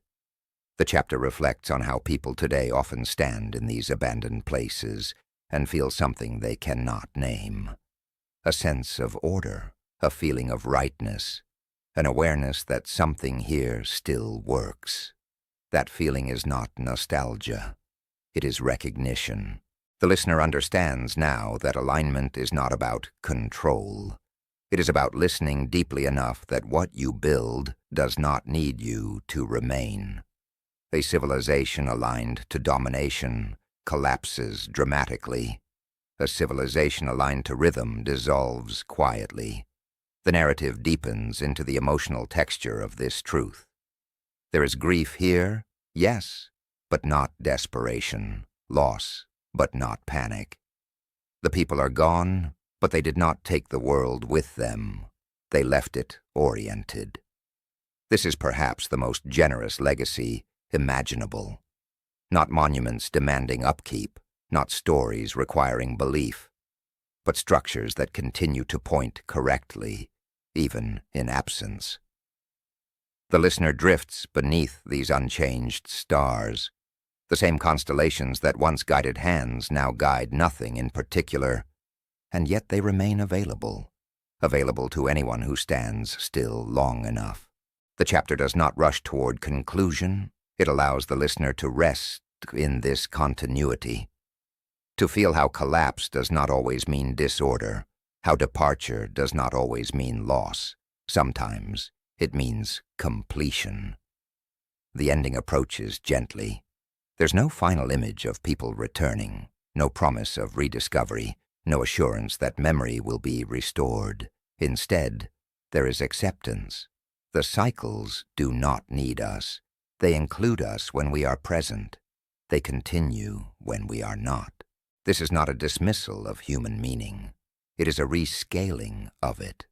The chapter reflects on how people today often stand in these abandoned places and feel something they cannot name. A sense of order, a feeling of rightness, an awareness that something here still works. That feeling is not nostalgia. It is recognition. The listener understands now that alignment is not about control. It is about listening deeply enough that what you build does not need you to remain. A civilization aligned to domination collapses dramatically. A civilization aligned to rhythm dissolves quietly. The narrative deepens into the emotional texture of this truth. There is grief here, yes, but not desperation. Loss, but not panic. The people are gone, but they did not take the world with them. They left it oriented. This is perhaps the most generous legacy imaginable. Not monuments demanding upkeep, not stories requiring belief, but structures that continue to point correctly, even in absence. The listener drifts beneath these unchanged stars. The same constellations that once guided hands now guide nothing in particular, and yet they remain available to anyone who stands still long enough. The chapter does not rush toward conclusion. It allows the listener to rest in this continuity, to feel how collapse does not always mean disorder, how departure does not always mean loss. Sometimes it means completion. The ending approaches gently. There's no final image of people returning, no promise of rediscovery, no assurance that memory will be restored. Instead, there is acceptance. The cycles do not need us. They include us when we are present. They continue when we are not. This is not a dismissal of human meaning. It is a rescaling of it.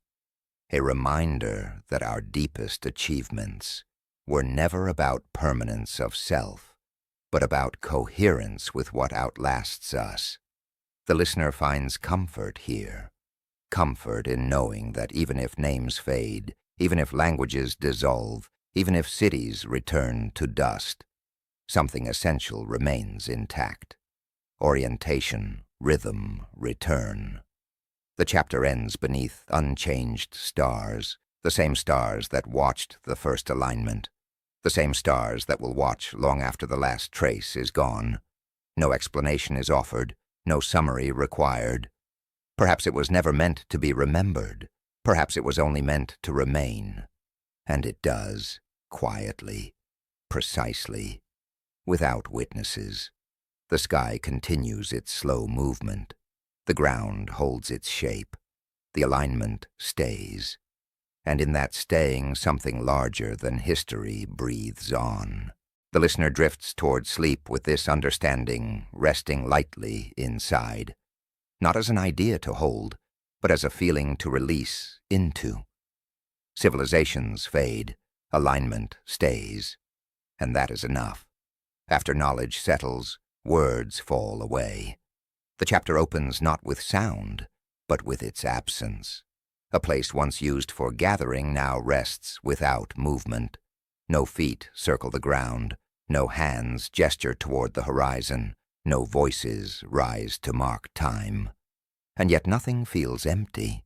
A reminder that our deepest achievements were never about permanence of self, but about coherence with what outlasts us. The listener finds comfort here, comfort in knowing that even if names fade, even if languages dissolve, even if cities return to dust, something essential remains intact. Orientation, rhythm, return. The chapter ends beneath unchanged stars, the same stars that watched the first alignment, the same stars that will watch long after the last trace is gone. No explanation is offered, no summary required. Perhaps it was never meant to be remembered. Perhaps it was only meant to remain. And it does, quietly, precisely, without witnesses. The sky continues its slow movement. The ground holds its shape. The alignment stays. And in that staying, something larger than history breathes on. The listener drifts toward sleep with this understanding, resting lightly inside, not as an idea to hold, but as a feeling to release into. Civilizations fade, alignment stays, and that is enough. After knowledge settles, words fall away. The chapter opens not with sound, but with its absence. A place once used for gathering now rests without movement. No feet circle the ground, no hands gesture toward the horizon, no voices rise to mark time. And yet nothing feels empty.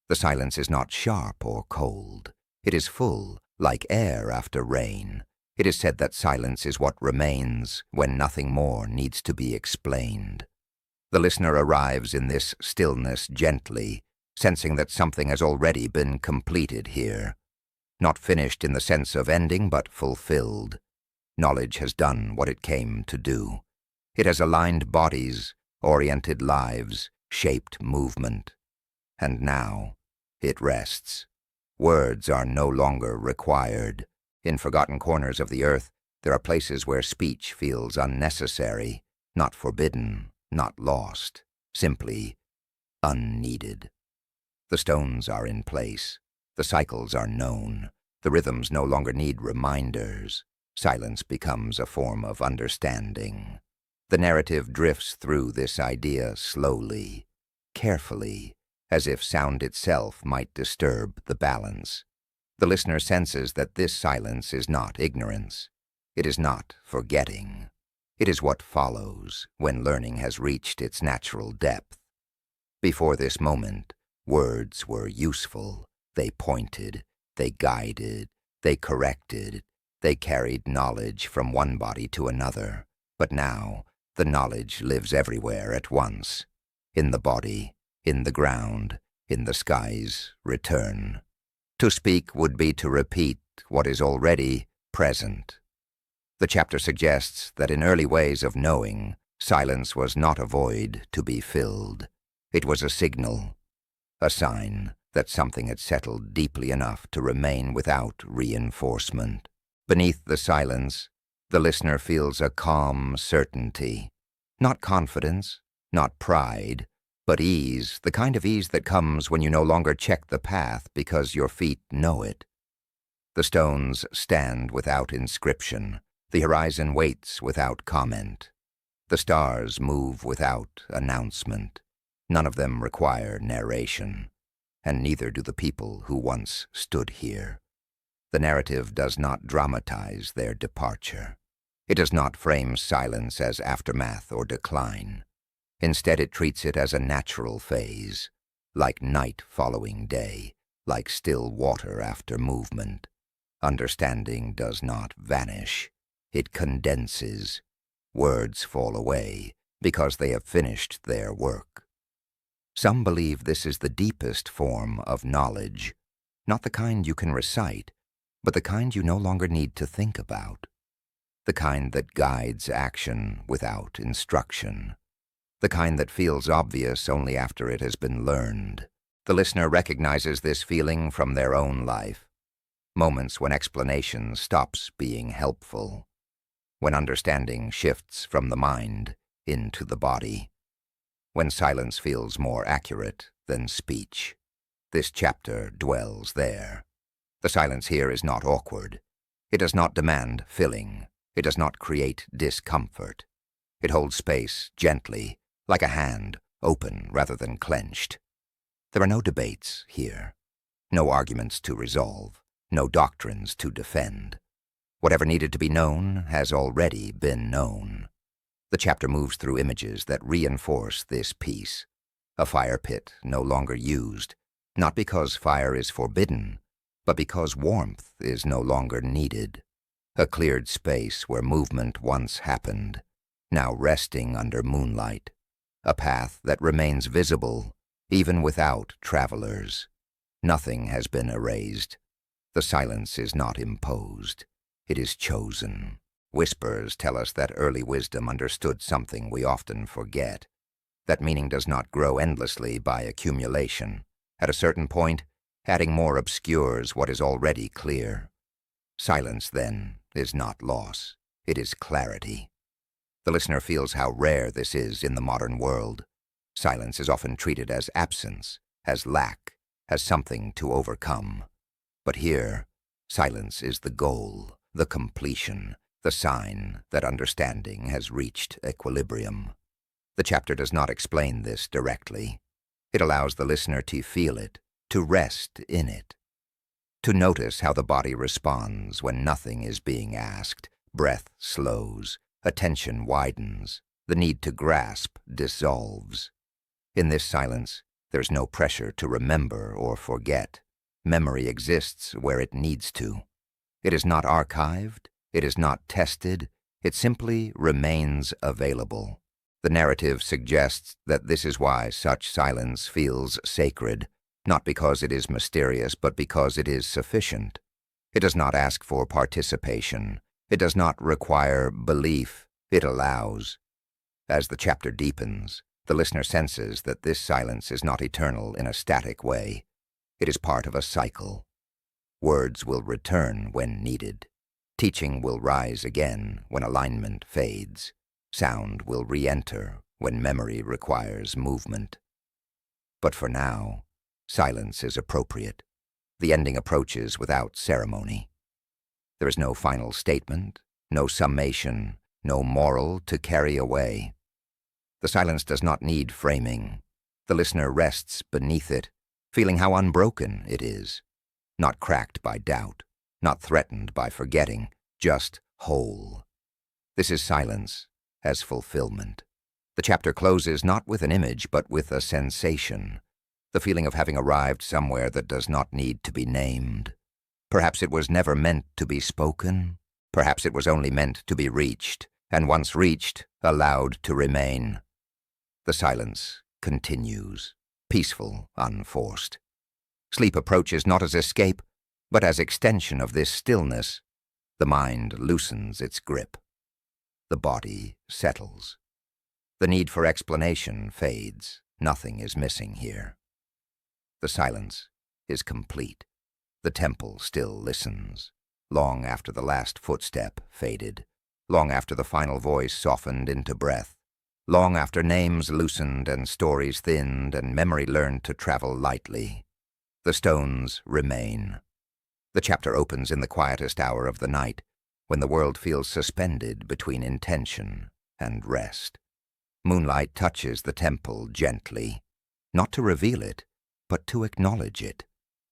The silence is not sharp or cold. It is full, like air after rain. It is said that silence is what remains when nothing more needs to be explained. The listener arrives in this stillness gently, sensing that something has already been completed here. Not finished in the sense of ending, but fulfilled. Knowledge has done what it came to do. It has aligned bodies, oriented lives, shaped movement. And now it rests. Words are no longer required. In forgotten corners of the earth, there are places where speech feels unnecessary, not forbidden, not lost, simply unneeded. The stones are in place. The cycles are known. The rhythms no longer need reminders. Silence becomes a form of understanding. The narrative drifts through this idea slowly, carefully, as if sound itself might disturb the balance. The listener senses that this silence is not ignorance. It is not forgetting. It is what follows when learning has reached its natural depth. Before this moment, words were useful. They pointed, they guided, they corrected, they carried knowledge from one body to another. But now, the knowledge lives everywhere at once. In the body, in the ground, in the sky's return. To speak would be to repeat what is already present. The chapter suggests that in early ways of knowing, silence was not a void to be filled. It was a signal, a sign that something had settled deeply enough to remain without reinforcement. Beneath the silence, the listener feels a calm certainty. Not confidence, not pride, but ease, the kind of ease that comes when you no longer check the path because your feet know it. The stones stand without inscription. The horizon waits without comment. The stars move without announcement. None of them require narration, and neither do the people who once stood here. The narrative does not dramatize their departure. It does not frame silence as aftermath or decline. Instead, it treats it as a natural phase, like night following day, like still water after movement. Understanding does not vanish. It condenses. Words fall away because they have finished their work. Some believe this is the deepest form of knowledge, not the kind you can recite, but the kind you no longer need to think about, the kind that guides action without instruction, the kind that feels obvious only after it has been learned. The listener recognizes this feeling from their own life, moments when explanation stops being helpful, when understanding shifts from the mind into the body, when silence feels more accurate than speech. This chapter dwells there. The silence here is not awkward. It does not demand filling. It does not create discomfort. It holds space gently, like a hand, open rather than clenched. There are no debates here, no arguments to resolve, no doctrines to defend. Whatever needed to be known has already been known. The chapter moves through images that reinforce this peace. A fire pit no longer used, not because fire is forbidden, but because warmth is no longer needed. A cleared space where movement once happened, now resting under moonlight. A path that remains visible, even without travelers. Nothing has been erased. The silence is not imposed. It is chosen. Whispers tell us that early wisdom understood something we often forget. That meaning does not grow endlessly by accumulation. At a certain point, adding more obscures what is already clear. Silence, then, is not loss. It is clarity. The listener feels how rare this is in the modern world. Silence is often treated as absence, as lack, as something to overcome. But here, silence is the goal, the completion, the sign that understanding has reached equilibrium. The chapter does not explain this directly. It allows the listener to feel it, to rest in it, to notice how the body responds when nothing is being asked. Breath slows, attention widens, the need to grasp dissolves. In this silence, there's no pressure to remember or forget. Memory exists where it needs to. It is not archived, it is not tested, it simply remains available. The narrative suggests that this is why such silence feels sacred, not because it is mysterious, but because it is sufficient. It does not ask for participation. It does not require belief. It allows. As the chapter deepens, the listener senses that this silence is not eternal in a static way. It is part of a cycle. Words will return when needed. Teaching will rise again when alignment fades. Sound will re-enter when memory requires movement. But for now, silence is appropriate. The ending approaches without ceremony. There is no final statement, no summation, no moral to carry away. The silence does not need framing. The listener rests beneath it, feeling how unbroken it is, not cracked by doubt, not threatened by forgetting, just whole. This is silence as fulfillment. The chapter closes not with an image, but with a sensation, the feeling of having arrived somewhere that does not need to be named. Perhaps it was never meant to be spoken. Perhaps it was only meant to be reached, and once reached, allowed to remain. The silence continues, peaceful, unforced. Sleep approaches not as escape, but as extension of this stillness. The mind loosens its grip. The body settles. The need for explanation fades. Nothing is missing here. The silence is complete. The temple still listens, long after the last footstep faded, long after the final voice softened into breath, long after names loosened and stories thinned and memory learned to travel lightly. The stones remain. The chapter opens in the quietest hour of the night, when the world feels suspended between intention and rest. Moonlight touches the temple gently, not to reveal it, but to acknowledge it.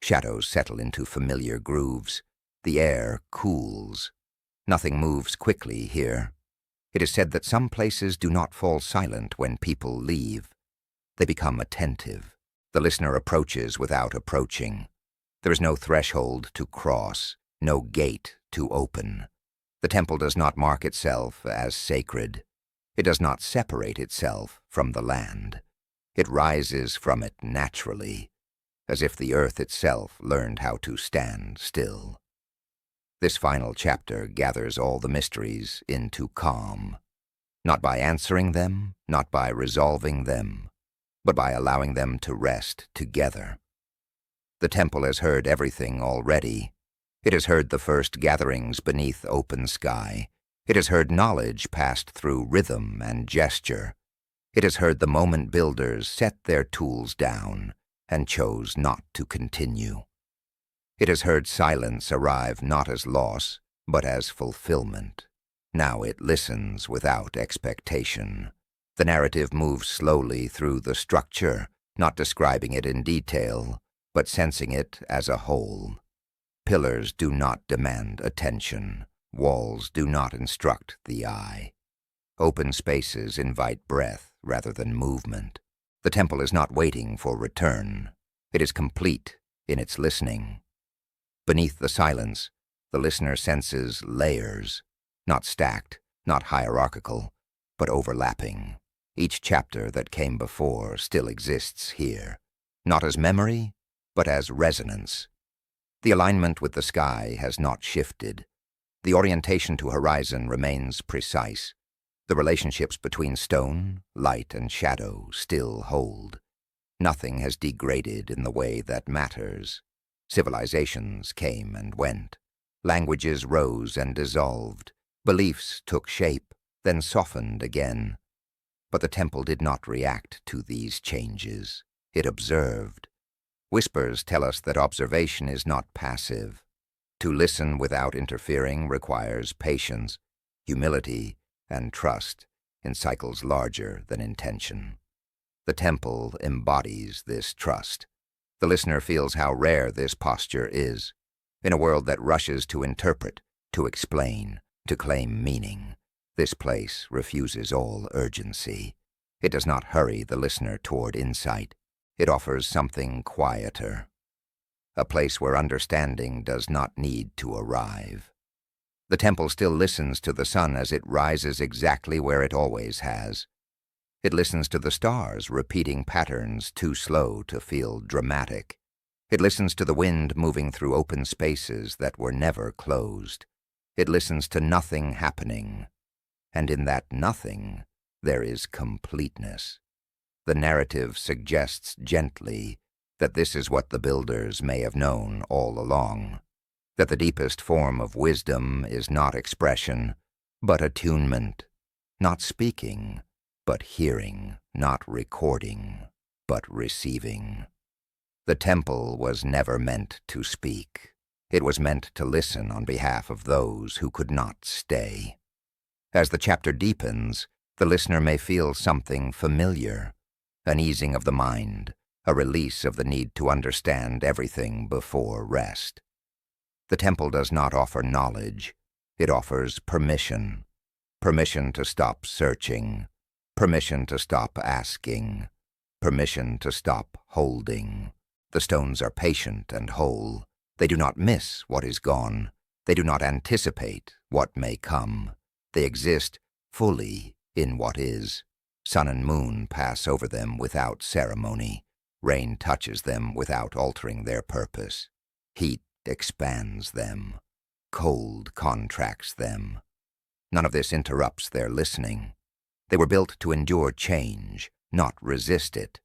Shadows settle into familiar grooves. The air cools. Nothing moves quickly here. It is said that some places do not fall silent when people leave. They become attentive. The listener approaches without approaching. There is no threshold to cross, no gate to open. The temple does not mark itself as sacred. It does not separate itself from the land. It rises from it naturally, as if the earth itself learned how to stand still. This final chapter gathers all the mysteries into calm, not by answering them, not by resolving them, but by allowing them to rest together. The temple has heard everything already. It has heard the first gatherings beneath open sky. It has heard knowledge passed through rhythm and gesture. It has heard the moment builders set their tools down and chose not to continue. It has heard silence arrive not as loss, but as fulfillment. Now it listens without expectation. The narrative moves slowly through the structure, not describing it in detail, but sensing it as a whole. Pillars do not demand attention. Walls do not instruct the eye. Open spaces invite breath rather than movement. The temple is not waiting for return. It is complete in its listening. Beneath the silence, the listener senses layers, not stacked, not hierarchical, but overlapping. Each chapter that came before still exists here, not as memory, but as resonance. The alignment with the sky has not shifted. The orientation to horizon remains precise. The relationships between stone, light, and shadow still hold. Nothing has degraded in the way that matters. Civilizations came and went. Languages rose and dissolved. Beliefs took shape, then softened again. But the temple did not react to these changes. It observed. Whispers tell us that observation is not passive. To listen without interfering requires patience, humility, and trust. in cycles larger than intention. The temple embodies this trust. The listener feels how rare this posture is. In a world that rushes to interpret, to explain, to claim meaning, this place refuses all urgency. It does not hurry the listener toward insight. It offers something quieter. A place where understanding does not need to arrive. The temple still listens to the sun as it rises exactly where it always has. It listens to the stars repeating patterns too slow to feel dramatic. It listens to the wind moving through open spaces that were never closed. It listens to nothing happening. And in that nothing, there is completeness. The narrative suggests gently that this is what the builders may have known all along, that the deepest form of wisdom is not expression, but attunement, not speaking, but hearing, not recording, but receiving. The temple was never meant to speak. It was meant to listen on behalf of those who could not stay. As the chapter deepens, the listener may feel something familiar, an easing of the mind, a release of the need to understand everything before rest. The temple does not offer knowledge. It offers permission. Permission to stop searching. Permission to stop asking. Permission to stop holding. The stones are patient and whole. They do not miss what is gone. They do not anticipate what may come. They exist fully in what is. Sun and moon pass over them without ceremony. Rain touches them without altering their purpose. Heat expands them. Cold contracts them. None of this interrupts their listening. They were built to endure change, not resist it.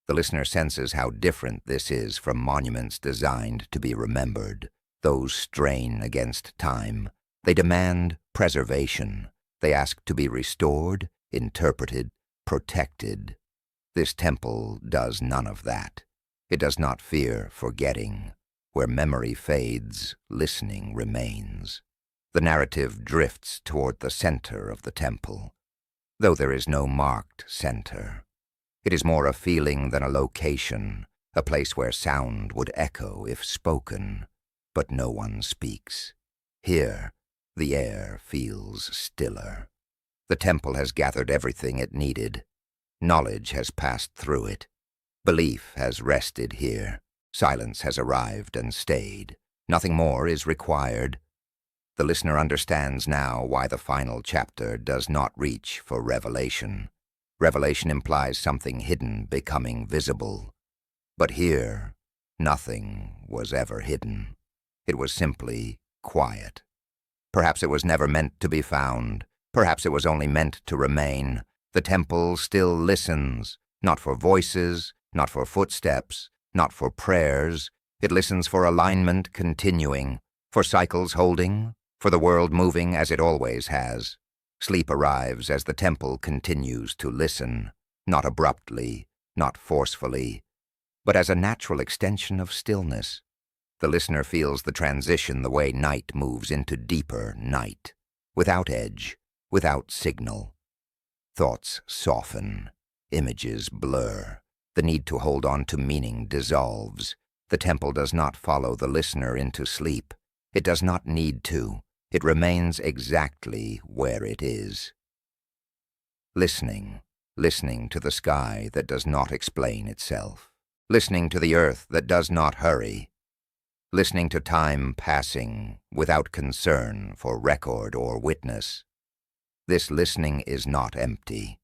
The listener senses how different this is from monuments designed to be remembered. Those strain against time. They demand preservation. They ask to be restored, interpreted, protected. This temple does none of that. It does not fear forgetting. Where memory fades, listening remains. The narrative drifts toward the center of the temple, though there is no marked center. It is more a feeling than a location, a place where sound would echo if spoken, but no one speaks. Here, the air feels stiller. The temple has gathered everything it needed. Knowledge has passed through it. Belief has rested here. Silence has arrived and stayed. Nothing more is required. The listener understands now why the final chapter does not reach for revelation. Revelation implies something hidden becoming visible. But here, nothing was ever hidden. It was simply quiet. Perhaps it was never meant to be found. Perhaps it was only meant to remain. The temple still listens, not for voices, not for footsteps, not for prayers. It listens for alignment continuing, for cycles holding, for the world moving as it always has. Sleep arrives as the temple continues to listen, not abruptly, not forcefully, but as a natural extension of stillness. The listener feels the transition the way night moves into deeper night, without edge, without signal. Thoughts soften, images blur. The need to hold on to meaning dissolves. The temple does not follow the listener into sleep. It does not need to. It remains exactly where it is. Listening to the sky that does not explain itself. Listening to the earth that does not hurry. Listening to time passing without concern for record or witness. This listening is not empty.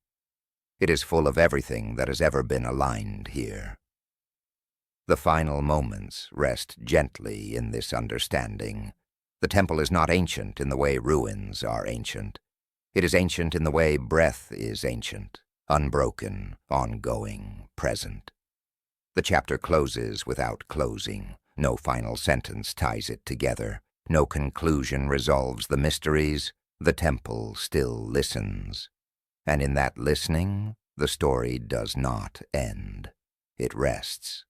It is full of everything that has ever been aligned here. The final moments rest gently in this understanding. The temple is not ancient in the way ruins are ancient. It is ancient in the way breath is ancient, unbroken, ongoing, present. The chapter closes without closing. No final sentence ties it together. No conclusion resolves the mysteries. The temple still listens. And in that listening, the story does not end. It rests.